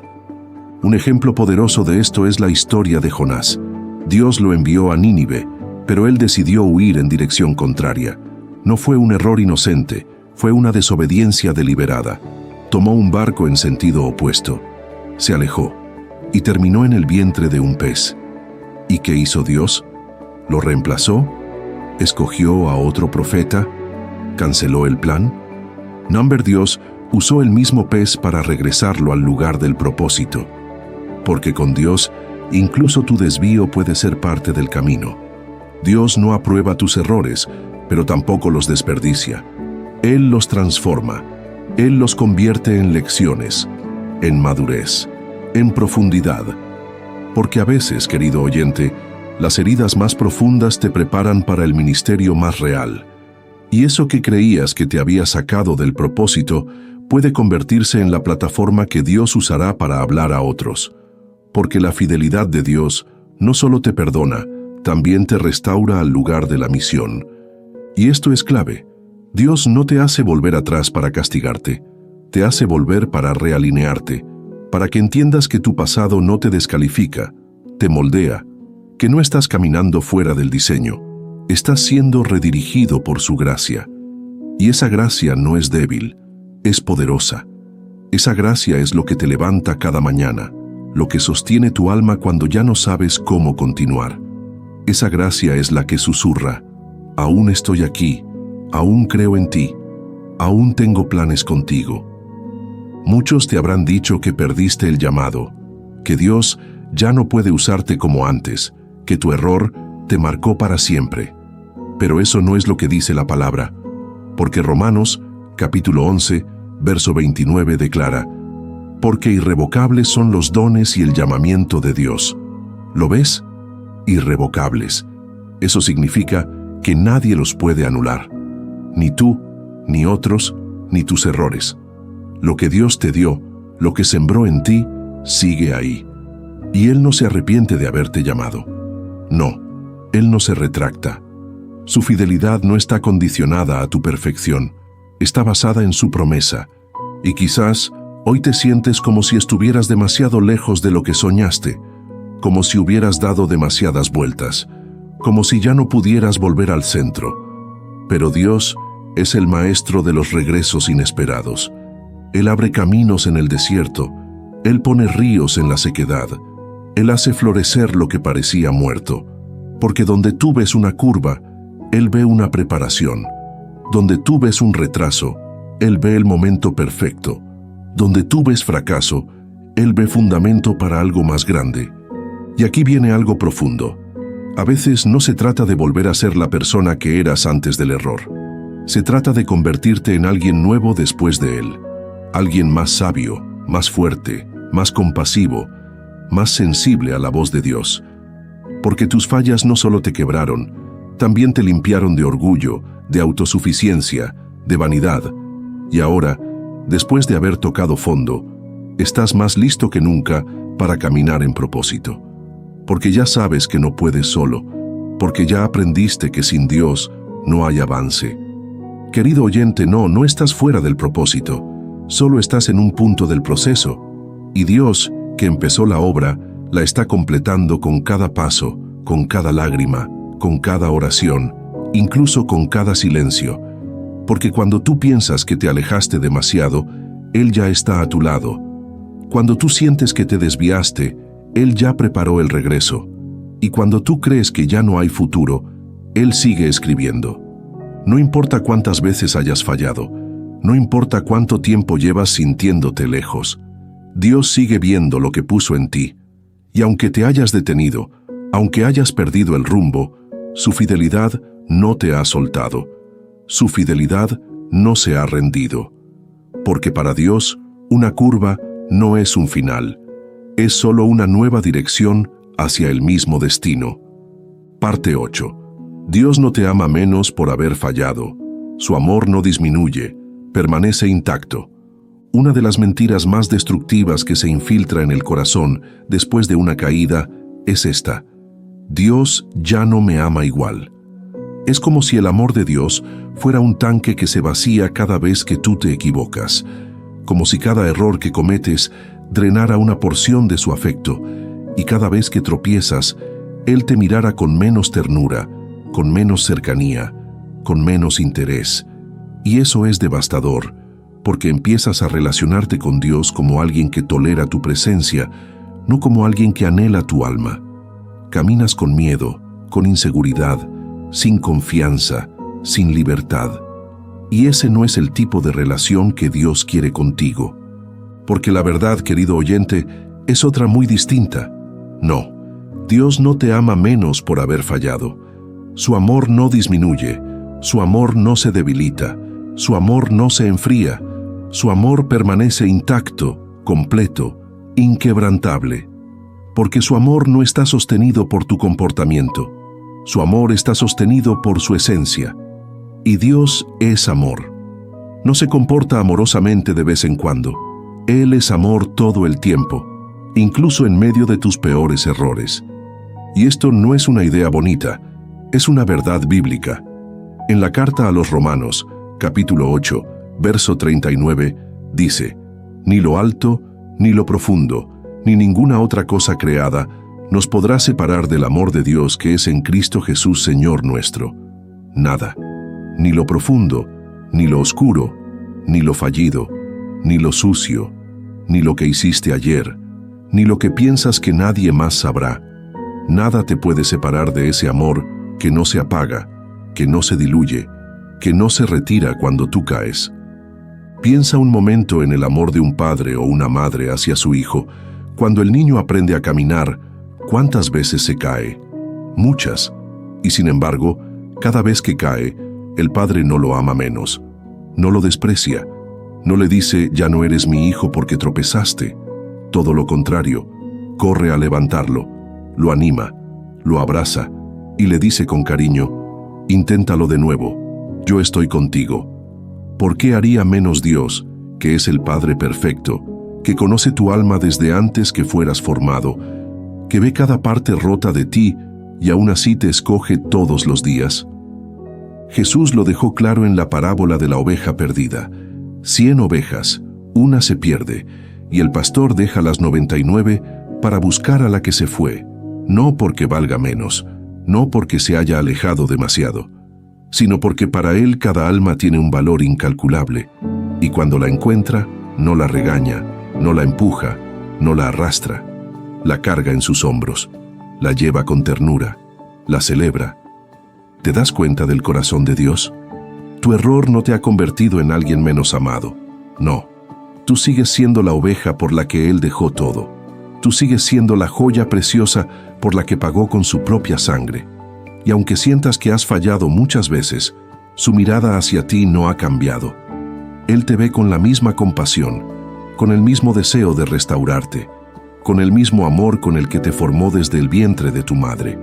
Un ejemplo poderoso de esto es la historia de Jonás. Dios lo envió a Nínive, pero él decidió huir en dirección contraria. No fue un error inocente, fue una desobediencia deliberada. Tomó un barco en sentido opuesto, se alejó y terminó en el vientre de un pez. ¿Y qué hizo Dios? ¿Lo reemplazó? ¿Escogió a otro profeta? ¿Canceló el plan? Dios usó el mismo pez para regresarlo al lugar del propósito. Porque con Dios, incluso tu desvío puede ser parte del camino. Dios no aprueba tus errores, pero tampoco los desperdicia. Él los transforma. Él los convierte en lecciones, en madurez, en profundidad. Porque a veces, querido oyente, las heridas más profundas te preparan para el ministerio más real. Y eso que creías que te había sacado del propósito puede convertirse en la plataforma que Dios usará para hablar a otros. Porque la fidelidad de Dios no solo te perdona, también te restaura al lugar de la misión. Y esto es clave. Dios no te hace volver atrás para castigarte, te hace volver para realinearte, para que entiendas que tu pasado no te descalifica, te moldea, que no estás caminando fuera del diseño, estás siendo redirigido por su gracia. Y esa gracia no es débil, es poderosa. Esa gracia es lo que te levanta cada mañana, lo que sostiene tu alma cuando ya no sabes cómo continuar. Esa gracia es la que susurra: aún estoy aquí, aún creo en ti, aún tengo planes contigo. Muchos te habrán dicho que perdiste el llamado, que Dios ya no puede usarte como antes, que tu error te marcó para siempre. Pero eso no es lo que dice la palabra, porque Romanos, capítulo 11, verso 29 declara: porque irrevocables son los dones y el llamamiento de Dios. ¿Lo ves? Irrevocables. Eso significa que nadie los puede anular. Ni tú, ni otros, ni tus errores. Lo que Dios te dio, lo que sembró en ti, sigue ahí. Y Él no se arrepiente de haberte llamado. No, Él no se retracta. Su fidelidad no está condicionada a tu perfección, está basada en su promesa. Y quizás hoy te sientes como si estuvieras demasiado lejos de lo que soñaste, como si hubieras dado demasiadas vueltas, como si ya no pudieras volver al centro. Pero Dios es el maestro de los regresos inesperados. Él abre caminos en el desierto, Él pone ríos en la sequedad, Él hace florecer lo que parecía muerto. Porque donde tú ves una curva, Él ve una preparación. Donde tú ves un retraso, Él ve el momento perfecto. Donde tú ves fracaso, Él ve fundamento para algo más grande. Y aquí viene algo profundo. A veces no se trata de volver a ser la persona que eras antes del error. Se trata de convertirte en alguien nuevo después de Él. Alguien más sabio, más fuerte, más compasivo, más sensible a la voz de Dios. Porque tus fallas no solo te quebraron, también te limpiaron de orgullo, de autosuficiencia, de vanidad. Y ahora, después de haber tocado fondo, estás más listo que nunca para caminar en propósito. Porque ya sabes que no puedes solo, porque ya aprendiste que sin Dios no hay avance. Querido oyente, no estás fuera del propósito, solo estás en un punto del proceso, y Dios, que empezó la obra, la está completando con cada paso, con cada lágrima, con cada oración, incluso con cada silencio. Porque cuando tú piensas que te alejaste demasiado, Él ya está a tu lado. Cuando tú sientes que te desviaste, Él ya preparó el regreso. Y cuando tú crees que ya no hay futuro, Él sigue escribiendo. No importa cuántas veces hayas fallado, no importa cuánto tiempo llevas sintiéndote lejos, Dios sigue viendo lo que puso en ti. Y aunque te hayas detenido, aunque hayas perdido el rumbo, su fidelidad no te ha soltado. Su fidelidad no se ha rendido. Porque para Dios, una curva no es un final, es solo una nueva dirección hacia el mismo destino. Parte 8. Dios no te ama menos por haber fallado. Su amor no disminuye, permanece intacto. Una de las mentiras más destructivas que se infiltra en el corazón después de una caída es esta: Dios ya no me ama igual. Es como si el amor de Dios fuera un tanque que se vacía cada vez que tú te equivocas, como si cada error que cometes drenara una porción de su afecto, y cada vez que tropiezas, Él te mirara con menos ternura, con menos cercanía, con menos interés. Y eso es devastador, porque empiezas a relacionarte con Dios como alguien que tolera tu presencia, no como alguien que anhela tu alma. Caminas con miedo, con inseguridad, sin confianza, sin libertad. Y ese no es el tipo de relación que Dios quiere contigo. Porque la verdad, querido oyente, es otra muy distinta. No, Dios no te ama menos por haber fallado. Su amor no disminuye, su amor no se debilita, su amor no se enfría, su amor permanece intacto, completo, inquebrantable. Porque su amor no está sostenido por tu comportamiento, su amor está sostenido por su esencia. Y Dios es amor. No se comporta amorosamente de vez en cuando. Él es amor todo el tiempo, incluso en medio de tus peores errores. Y esto no es una idea bonita, es una verdad bíblica. En la carta a los Romanos, capítulo 8, verso 39, dice: Ni lo alto, ni lo profundo, ni ninguna otra cosa creada nos podrá separar del amor de Dios que es en Cristo Jesús, Señor nuestro. Nada, ni lo profundo, ni lo oscuro, ni lo fallido, ni lo sucio, ni lo que hiciste ayer, ni lo que piensas que nadie más sabrá. Nada te puede separar de ese amor que no se apaga, que no se diluye, que no se retira cuando tú caes. Piensa un momento en el amor de un padre o una madre hacia su hijo. Cuando el niño aprende a caminar, ¿cuántas veces se cae? Muchas. Y sin embargo, cada vez que cae, el padre no lo ama menos, no lo desprecia, no le dice: ya no eres mi hijo porque tropezaste. Todo lo contrario, corre a levantarlo, lo anima, lo abraza y le dice con cariño: inténtalo de nuevo, yo estoy contigo. ¿Por qué haría menos Dios, que es el Padre perfecto, que conoce tu alma desde antes que fueras formado, que ve cada parte rota de ti y aún así te escoge todos los días? Jesús lo dejó claro en la parábola de la oveja perdida. 100 ovejas, una se pierde, y el pastor deja las 99 para buscar a la que se fue, no porque valga menos, no porque se haya alejado demasiado, sino porque para él cada alma tiene un valor incalculable, y cuando la encuentra, no la regaña, no la empuja, no la arrastra, la carga en sus hombros, la lleva con ternura, la celebra. ¿Te das cuenta del corazón de Dios? Tu error no te ha convertido en alguien menos amado. No, tú sigues siendo la oveja por la que Él dejó todo. Tú sigues siendo la joya preciosa por la que pagó con su propia sangre. Y aunque sientas que has fallado muchas veces, Su mirada hacia ti no ha cambiado. Él te ve con la misma compasión, con el mismo deseo de restaurarte, con el mismo amor con el que te formó desde el vientre de tu madre.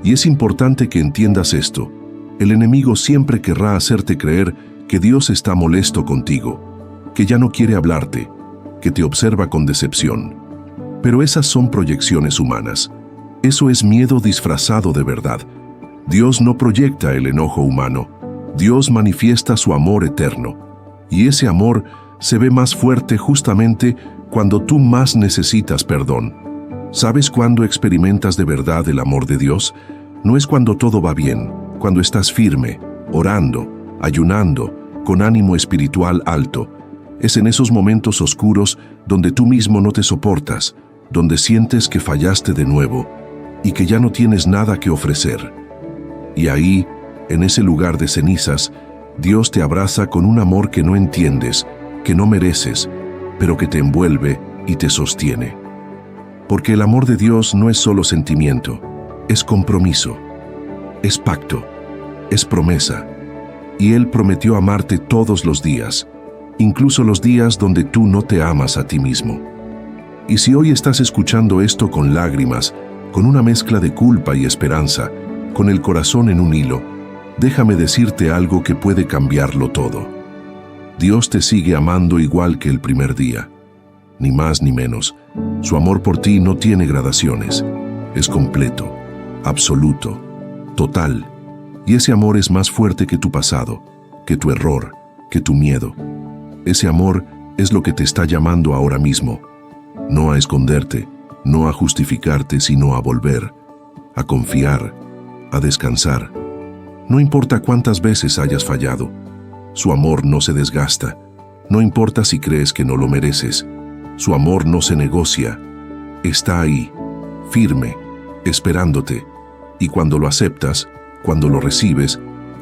Y es importante que entiendas esto. El enemigo siempre querrá hacerte creer que Dios está molesto contigo, que ya no quiere hablarte, que te observa con decepción. Pero esas son proyecciones humanas. Eso es miedo disfrazado de verdad. Dios no proyecta el enojo humano. Dios manifiesta su amor eterno. Y ese amor se ve más fuerte justamente cuando tú más necesitas perdón. ¿Sabes cuándo experimentas de verdad el amor de Dios? No es cuando todo va bien, cuando estás firme, orando, ayunando, con ánimo espiritual alto. Es en esos momentos oscuros donde tú mismo no te soportas, donde sientes que fallaste de nuevo y que ya no tienes nada que ofrecer. Y ahí, en ese lugar de cenizas, Dios te abraza con un amor que no entiendes, que no mereces, pero que te envuelve y te sostiene. Porque el amor de Dios no es solo sentimiento, es compromiso, es pacto, es promesa. Y Él prometió amarte todos los días, incluso los días donde tú no te amas a ti mismo. Y si hoy estás escuchando esto con lágrimas, con una mezcla de culpa y esperanza, con el corazón en un hilo, déjame decirte algo que puede cambiarlo todo. Dios te sigue amando igual que el primer día, ni más ni menos. Su amor por ti no tiene gradaciones, es completo, absoluto, total. Y ese amor es más fuerte que tu pasado, que tu error, que tu miedo. Ese amor es lo que te está llamando ahora mismo. No a esconderte, no a justificarte, sino a volver, a confiar, a descansar. No importa cuántas veces hayas fallado, su amor no se desgasta. No importa si crees que no lo mereces, su amor no se negocia. Está ahí, firme, esperándote. Y cuando lo aceptas, cuando lo recibes,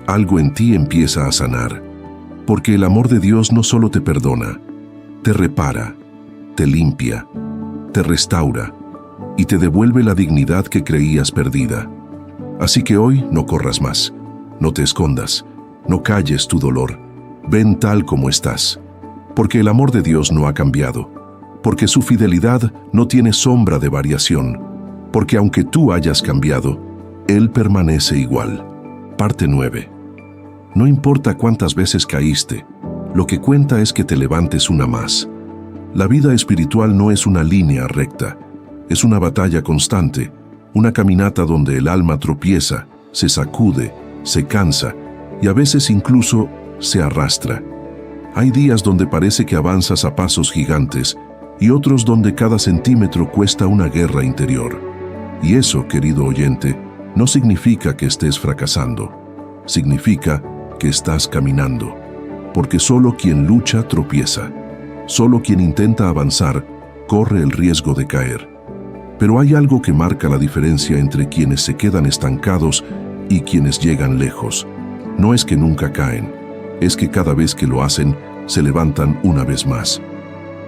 algo en ti empieza a sanar. Porque el amor de Dios no solo te perdona, te repara, te limpia, te restaura y te devuelve la dignidad que creías perdida. Así que hoy no corras más, no te escondas, no calles tu dolor, ven tal como estás. Porque el amor de Dios no ha cambiado, porque su fidelidad no tiene sombra de variación, porque aunque tú hayas cambiado, Él permanece igual. Parte 9. No importa cuántas veces caíste, lo que cuenta es que te levantes una más. La vida espiritual no es una línea recta, es una batalla constante, una caminata donde el alma tropieza, se sacude, se cansa y a veces incluso se arrastra. Hay días donde parece que avanzas a pasos gigantes y otros donde cada centímetro cuesta una guerra interior. Y eso, querido oyente, no significa que estés fracasando, significa que estás caminando, porque solo quien lucha tropieza, solo quien intenta avanzar corre el riesgo de caer. Pero hay algo que marca la diferencia entre quienes se quedan estancados y quienes llegan lejos. No es que nunca caen, es que cada vez que lo hacen, se levantan una vez más.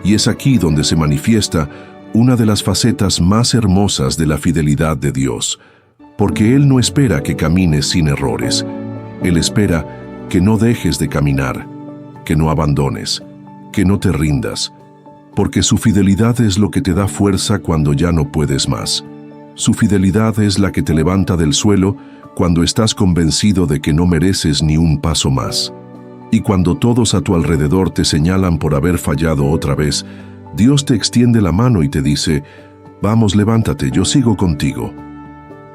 Y es aquí donde se manifiesta una de las facetas más hermosas de la fidelidad de Dios, porque Él no espera que camines sin errores. Él espera que no dejes de caminar, que no abandones, que no te rindas, porque su fidelidad es lo que te da fuerza cuando ya no puedes más. Su fidelidad es la que te levanta del suelo cuando estás convencido de que no mereces ni un paso más. Y cuando todos a tu alrededor te señalan por haber fallado otra vez, Dios te extiende la mano y te dice: «Vamos, levántate, yo sigo contigo».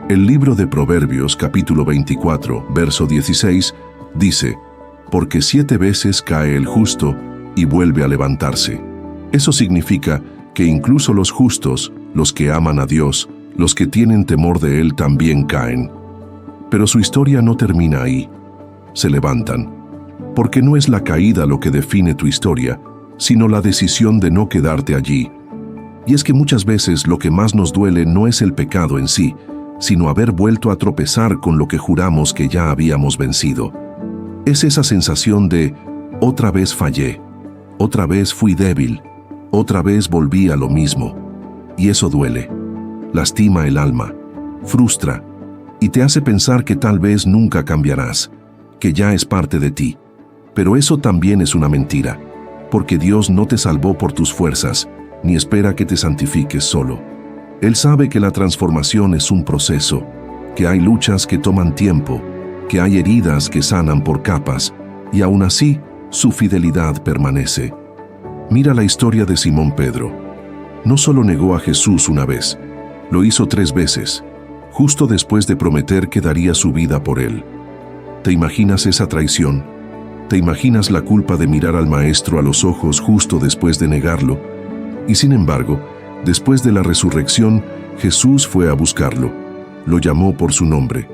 El libro de Proverbios, capítulo 24, verso 16, dice: «Porque 7 veces cae el justo y vuelve a levantarse». Eso significa que incluso los justos, los que aman a Dios, los que tienen temor de Él también caen. Pero su historia no termina ahí. Se levantan. Porque no es la caída lo que define tu historia, sino la decisión de no quedarte allí. Y es que muchas veces lo que más nos duele no es el pecado en sí, sino haber vuelto a tropezar con lo que juramos que ya habíamos vencido. Es esa sensación de: otra vez fallé, otra vez fui débil, otra vez volví a lo mismo. Y eso duele, lastima el alma, frustra y te hace pensar que tal vez nunca cambiarás, que ya es parte de ti. Pero eso también es una mentira, porque Dios no te salvó por tus fuerzas, ni espera que te santifiques solo. Él sabe que la transformación es un proceso, que hay luchas que toman tiempo, que hay heridas que sanan por capas, y aún así, su fidelidad permanece. Mira la historia de Simón Pedro. No solo negó a Jesús una vez, lo hizo 3 veces, justo después de prometer que daría su vida por él. ¿Te imaginas esa traición? ¿Te imaginas la culpa de mirar al Maestro a los ojos justo después de negarlo? Y sin embargo, después de la resurrección, Jesús fue a buscarlo, lo llamó por su nombre,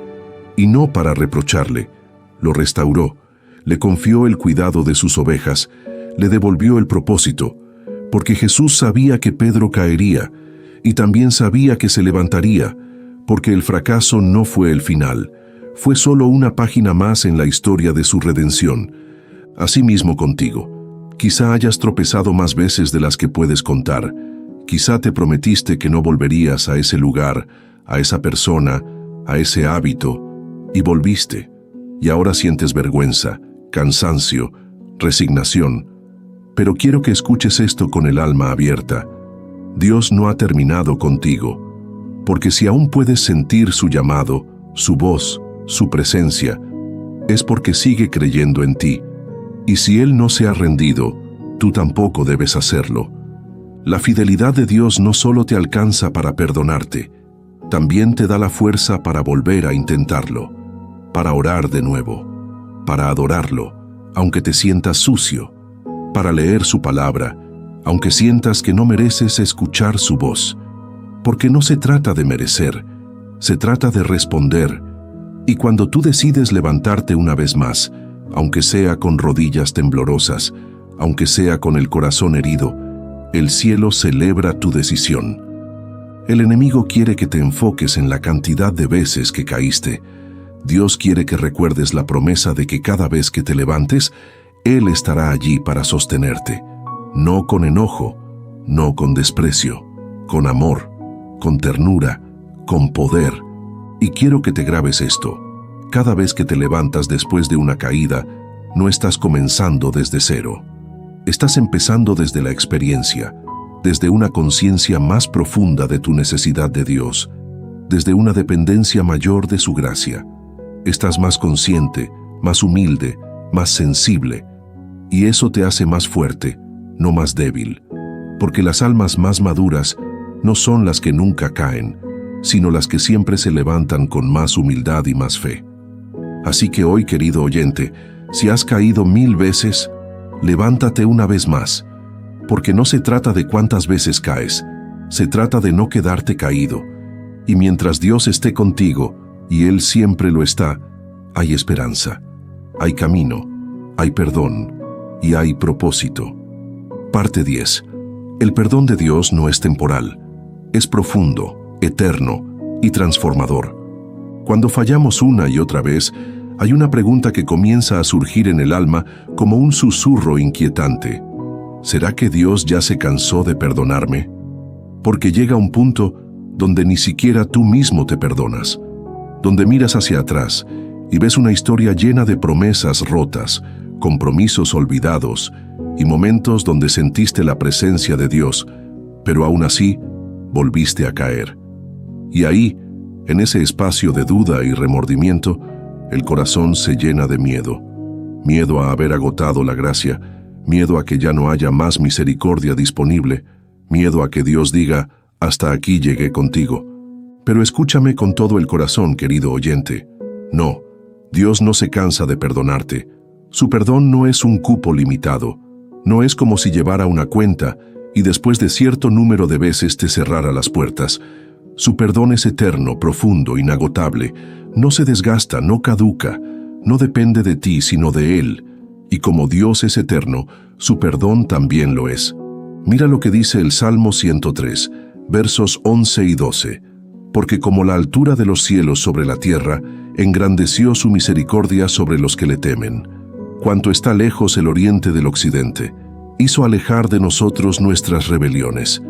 y no para reprocharle, lo restauró, le confió el cuidado de sus ovejas, le devolvió el propósito, porque Jesús sabía que Pedro caería, y también sabía que se levantaría, porque el fracaso no fue el final, fue solo una página más en la historia de su redención. Asimismo contigo, quizá hayas tropezado más veces de las que puedes contar, quizá te prometiste que no volverías a ese lugar, a esa persona, a ese hábito, y volviste, y ahora sientes vergüenza, cansancio, resignación. Pero quiero que escuches esto con el alma abierta. Dios no ha terminado contigo, porque si aún puedes sentir su llamado, su voz, su presencia, es porque sigue creyendo en ti. Y si Él no se ha rendido, tú tampoco debes hacerlo. La fidelidad de Dios no solo te alcanza para perdonarte, también te da la fuerza para volver a intentarlo, para orar de nuevo, para adorarlo, aunque te sientas sucio, para leer su palabra, aunque sientas que no mereces escuchar su voz. Porque no se trata de merecer, se trata de responder. Y cuando tú decides levantarte una vez más, aunque sea con rodillas temblorosas, aunque sea con el corazón herido, el cielo celebra tu decisión. El enemigo quiere que te enfoques en la cantidad de veces que caíste. Dios quiere que recuerdes la promesa de que cada vez que te levantes, Él estará allí para sostenerte. No con enojo, no con desprecio, con amor, con ternura, con poder. Y quiero que te grabes esto. Cada vez que te levantas después de una caída, no estás comenzando desde cero. Estás empezando desde la experiencia, desde una conciencia más profunda de tu necesidad de Dios, desde una dependencia mayor de su gracia. Estás más consciente, más humilde, más sensible, y eso te hace más fuerte, no más débil, porque las almas más maduras no son las que nunca caen, sino las que siempre se levantan con más humildad y más fe. Así que hoy, querido oyente, si has caído 1000 veces, levántate una vez más, porque no se trata de cuántas veces caes, se trata de no quedarte caído. Y mientras Dios esté contigo, y Él siempre lo está, hay esperanza, hay camino, hay perdón y hay propósito. Parte 10. El perdón de Dios no es temporal, es profundo, eterno y transformador. Cuando fallamos una y otra vez, hay una pregunta que comienza a surgir en el alma como un susurro inquietante. ¿Será que Dios ya se cansó de perdonarme? Porque llega un punto donde ni siquiera tú mismo te perdonas, donde miras hacia atrás y ves una historia llena de promesas rotas, compromisos olvidados y momentos donde sentiste la presencia de Dios, pero aún así volviste a caer. Y ahí, en ese espacio de duda y remordimiento, el corazón se llena de miedo. Miedo a haber agotado la gracia, miedo a que ya no haya más misericordia disponible, miedo a que Dios diga, hasta aquí llegué contigo. Pero escúchame con todo el corazón, querido oyente. No, Dios no se cansa de perdonarte. Su perdón no es un cupo limitado. No es como si llevara una cuenta y después de cierto número de veces te cerrara las puertas. Su perdón es eterno, profundo, inagotable. No se desgasta, no caduca, no depende de ti, sino de Él. Y como Dios es eterno, su perdón también lo es. Mira lo que dice el Salmo 103, versos 11 y 12. Porque como la altura de los cielos sobre la tierra, engrandeció su misericordia sobre los que le temen. Cuanto está lejos el oriente del occidente, hizo alejar de nosotros nuestras rebeliones.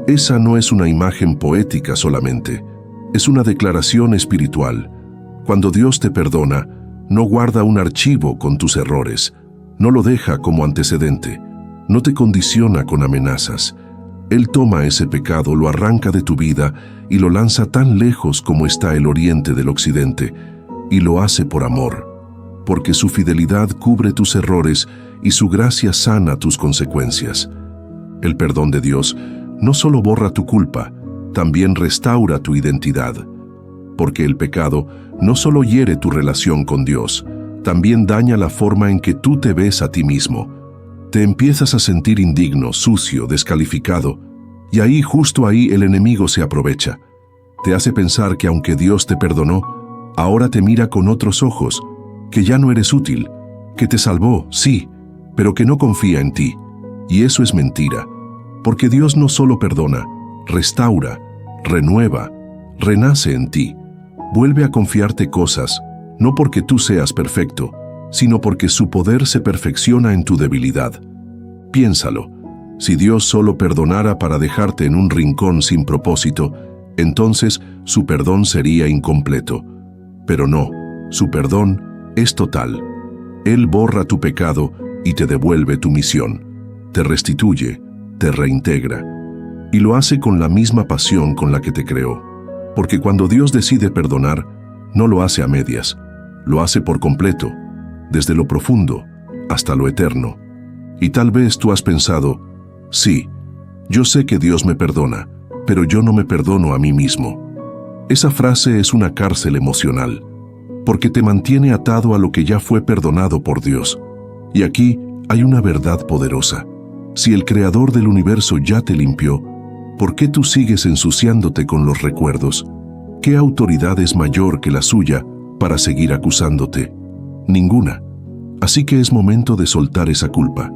Esa no es una imagen poética solamente, es una declaración espiritual. Cuando Dios te perdona, No guarda un archivo con tus errores. No lo deja como antecedente. No te condiciona con amenazas. Él toma ese pecado, lo arranca de tu vida y lo lanza tan lejos como está el oriente del occidente, y lo hace por amor, porque su fidelidad cubre tus errores y su gracia sana tus consecuencias. El perdón de Dios no solo borra tu culpa, también restaura tu identidad, porque el pecado no solo hiere tu relación con Dios, también daña la forma en que tú te ves a ti mismo. Te empiezas a sentir indigno, sucio, descalificado, y justo ahí el enemigo se aprovecha. Te hace pensar que aunque Dios te perdonó, ahora te mira con otros ojos, que ya no eres útil, que te salvó, sí, pero que no confía en ti. Y eso es mentira, porque Dios no solo perdona, restaura, renueva, renace en ti. Vuelve a confiarte cosas, no porque tú seas perfecto, sino porque su poder se perfecciona en tu debilidad. Piénsalo, si Dios solo perdonara para dejarte en un rincón sin propósito, entonces su perdón sería incompleto. Pero no, su perdón es total. Él borra tu pecado y te devuelve tu misión. Te restituye, te reintegra. Y lo hace con la misma pasión con la que te creó. Porque cuando Dios decide perdonar, no lo hace a medias, lo hace por completo, desde lo profundo hasta lo eterno. Y tal vez tú has pensado, sí, yo sé que Dios me perdona, pero yo no me perdono a mí mismo. Esa frase es una cárcel emocional, porque te mantiene atado a lo que ya fue perdonado por Dios. Y aquí hay una verdad poderosa. Si el Creador del universo ya te limpió, ¿por qué tú sigues ensuciándote con los recuerdos? ¿Qué autoridad es mayor que la suya para seguir acusándote? Ninguna. Así que es momento de soltar esa culpa,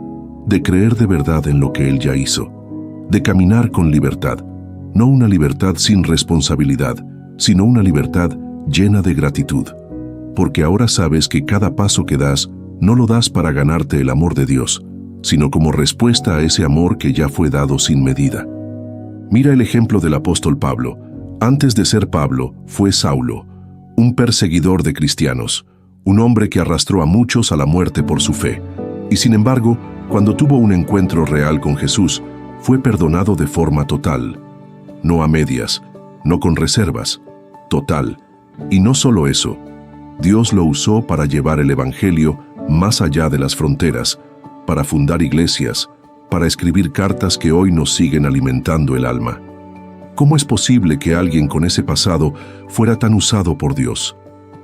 de creer de verdad en lo que Él ya hizo, de caminar con libertad, no una libertad sin responsabilidad, sino una libertad llena de gratitud. Porque ahora sabes que cada paso que das, no lo das para ganarte el amor de Dios, sino como respuesta a ese amor que ya fue dado sin medida. Mira el ejemplo del apóstol Pablo. Antes de ser Pablo, fue Saulo, un perseguidor de cristianos, un hombre que arrastró a muchos a la muerte por su fe. Y sin embargo, cuando tuvo un encuentro real con Jesús, fue perdonado de forma total. No a medias, no con reservas, total. Y no solo eso, Dios lo usó para llevar el Evangelio más allá de las fronteras, para fundar iglesias, para escribir cartas que hoy nos siguen alimentando el alma. ¿Cómo es posible que alguien con ese pasado fuera tan usado por Dios?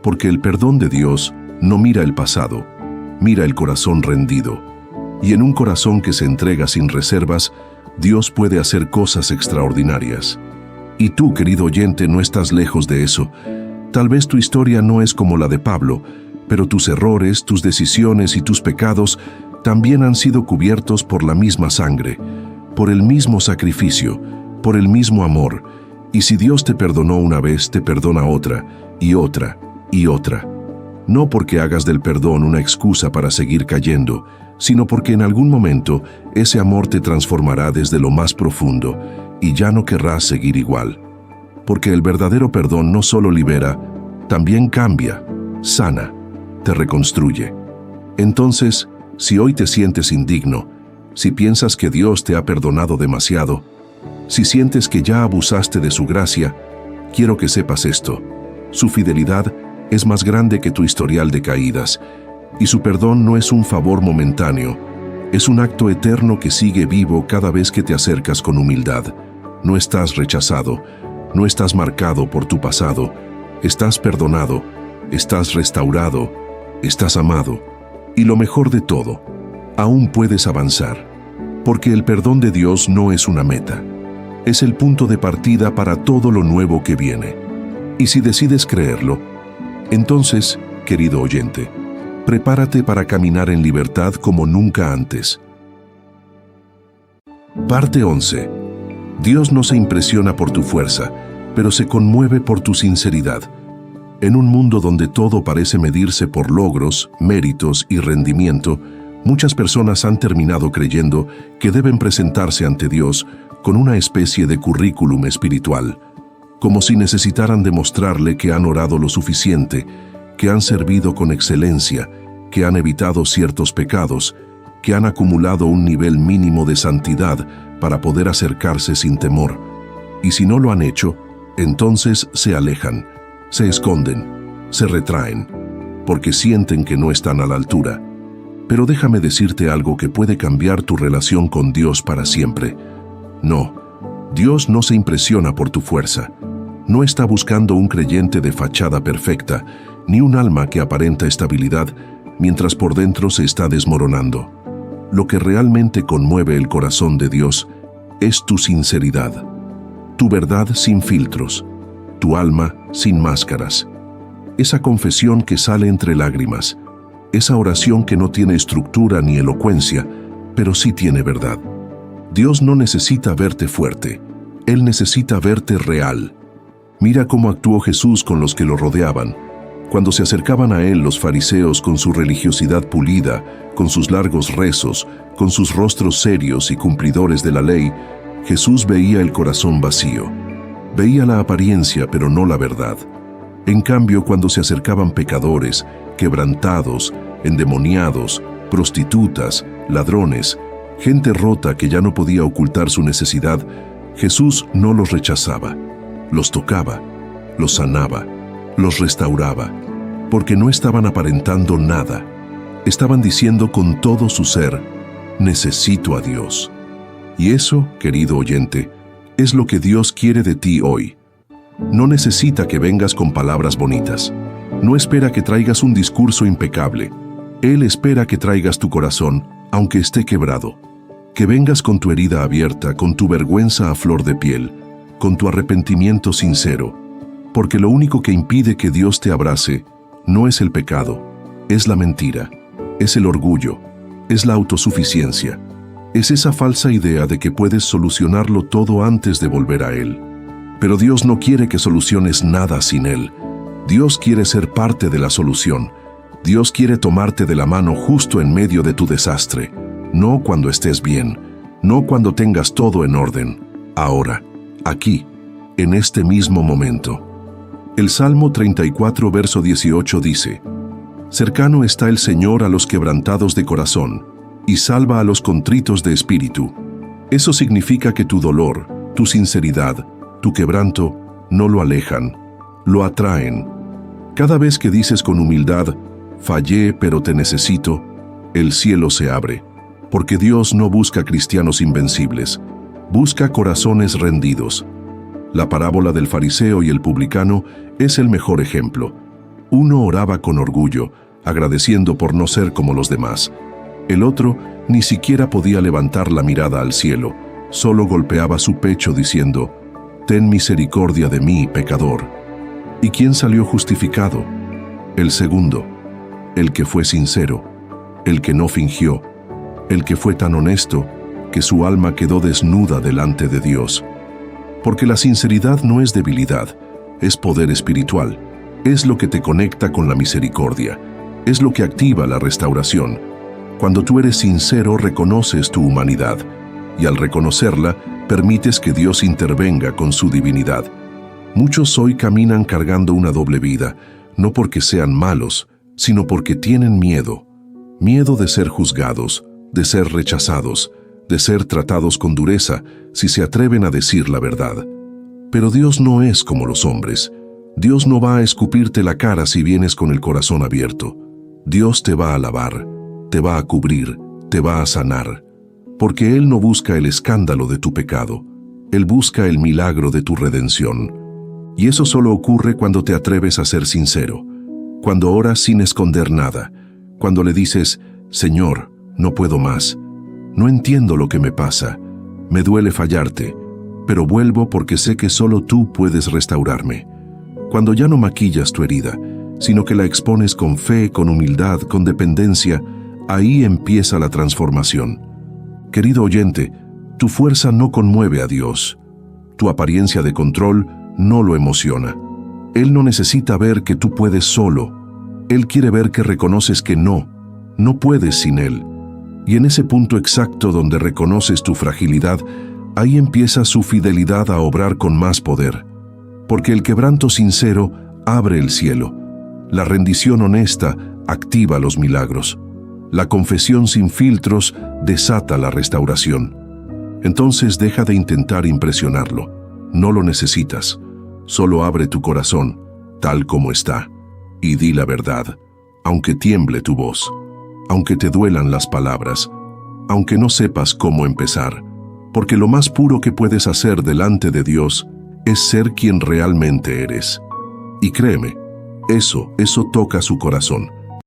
Porque el perdón de Dios no mira el pasado, mira el corazón rendido. Y en un corazón que se entrega sin reservas, Dios puede hacer cosas extraordinarias. Y tú, querido oyente, no estás lejos de eso. Tal vez tu historia no es como la de Pablo, pero tus errores, tus decisiones y tus pecados también han sido cubiertos por la misma sangre, por el mismo sacrificio, por el mismo amor. Y si Dios te perdonó una vez, te perdona otra, y otra, y otra. No porque hagas del perdón una excusa para seguir cayendo, sino porque en algún momento ese amor te transformará desde lo más profundo y ya no querrás seguir igual. Porque el verdadero perdón no solo libera, también cambia, sana, te reconstruye. Entonces, si hoy te sientes indigno, si piensas que Dios te ha perdonado demasiado, si sientes que ya abusaste de su gracia, quiero que sepas esto. Su fidelidad es más grande que tu historial de caídas, y su perdón no es un favor momentáneo, es un acto eterno que sigue vivo cada vez que te acercas con humildad. No estás rechazado, no estás marcado por tu pasado, estás perdonado, estás restaurado, estás amado, y lo mejor de todo, aún puedes avanzar, porque el perdón de Dios no es una meta. Es el punto de partida para todo lo nuevo que viene. Y si decides creerlo, entonces, querido oyente, prepárate para caminar en libertad como nunca antes. Parte 11. Dios no se impresiona por tu fuerza, pero se conmueve por tu sinceridad. En un mundo donde todo parece medirse por logros, méritos y rendimiento, muchas personas han terminado creyendo que deben presentarse ante Dios con una especie de currículum espiritual, como si necesitaran demostrarle que han orado lo suficiente, que han servido con excelencia, que han evitado ciertos pecados, que han acumulado un nivel mínimo de santidad para poder acercarse sin temor. Y si no lo han hecho, entonces se alejan, se esconden, se retraen, porque sienten que no están a la altura. Pero déjame decirte algo que puede cambiar tu relación con Dios para siempre. No, Dios no se impresiona por tu fuerza. No está buscando un creyente de fachada perfecta, ni un alma que aparenta estabilidad mientras por dentro se está desmoronando. Lo que realmente conmueve el corazón de Dios es tu sinceridad, tu verdad sin filtros, tu alma sin máscaras. Esa confesión que sale entre lágrimas, esa oración que no tiene estructura ni elocuencia, pero sí tiene verdad. Dios no necesita verte fuerte, Él necesita verte real. Mira cómo actuó Jesús con los que lo rodeaban. Cuando se acercaban a Él los fariseos con su religiosidad pulida, con sus largos rezos, con sus rostros serios y cumplidores de la ley, Jesús veía el corazón vacío. Veía la apariencia, pero no la verdad. En cambio, cuando se acercaban pecadores, quebrantados, endemoniados, prostitutas, ladrones, gente rota que ya no podía ocultar su necesidad, Jesús no los rechazaba. Los tocaba, los sanaba, los restauraba, porque no estaban aparentando nada. Estaban diciendo con todo su ser, necesito a Dios. Y eso, querido oyente, es lo que Dios quiere de ti hoy. No necesita que vengas con palabras bonitas. No espera que traigas un discurso impecable. Él espera que traigas tu corazón, aunque esté quebrado. Que vengas con tu herida abierta, con tu vergüenza a flor de piel, con tu arrepentimiento sincero, porque lo único que impide que Dios te abrace no es el pecado, es la mentira, es el orgullo, es la autosuficiencia, es esa falsa idea de que puedes solucionarlo todo antes de volver a Él. Pero Dios no quiere que soluciones nada sin Él. Dios quiere ser parte de la solución. Dios quiere tomarte de la mano justo en medio de tu desastre, no cuando estés bien, no cuando tengas todo en orden, ahora, aquí, en este mismo momento. El Salmo 34, verso 18 dice: Cercano está el Señor a los quebrantados de corazón, y salva a los contritos de espíritu. Eso significa que tu dolor, tu sinceridad, tu quebranto, no lo alejan, lo atraen. Cada vez que dices con humildad, fallé pero te necesito, el cielo se abre, porque Dios no busca cristianos invencibles, busca corazones rendidos. La parábola del fariseo y el publicano es el mejor ejemplo. Uno oraba con orgullo, agradeciendo por no ser como los demás. El otro ni siquiera podía levantar la mirada al cielo, solo golpeaba su pecho diciendo: «Ten misericordia de mí, pecador». ¿Y quién salió justificado? El segundo, el que fue sincero, el que no fingió, el que fue tan honesto que su alma quedó desnuda delante de Dios. Porque la sinceridad no es debilidad, es poder espiritual, es lo que te conecta con la misericordia, es lo que activa la restauración. Cuando tú eres sincero, reconoces tu humanidad, y al reconocerla, permites que Dios intervenga con su divinidad. Muchos hoy caminan cargando una doble vida, no porque sean malos, sino porque tienen miedo. Miedo de ser juzgados, de ser rechazados, de ser tratados con dureza si se atreven a decir la verdad. Pero Dios no es como los hombres. Dios no va a escupirte la cara si vienes con el corazón abierto. Dios te va a lavar, te va a cubrir, te va a sanar. Porque Él no busca el escándalo de tu pecado. Él busca el milagro de tu redención. Y eso solo ocurre cuando te atreves a ser sincero, cuando oras sin esconder nada, cuando le dices: «Señor, no puedo más. No entiendo lo que me pasa. Me duele fallarte, pero vuelvo porque sé que solo tú puedes restaurarme». Cuando ya no maquillas tu herida, sino que la expones con fe, con humildad, con dependencia, ahí empieza la transformación. Querido oyente, tu fuerza no conmueve a Dios. Tu apariencia de control no lo emociona. Él no necesita ver que tú puedes solo. Él quiere ver que reconoces que no puedes sin Él. Y en ese punto exacto donde reconoces tu fragilidad, ahí empieza su fidelidad a obrar con más poder. Porque el quebranto sincero abre el cielo. La rendición honesta activa los milagros. La confesión sin filtros desata la restauración. Entonces deja de intentar impresionarlo. No lo necesitas. Solo abre tu corazón, tal como está, y di la verdad, aunque tiemble tu voz, aunque te duelan las palabras, aunque no sepas cómo empezar, porque lo más puro que puedes hacer delante de Dios es ser quien realmente eres. Y créeme, eso toca su corazón.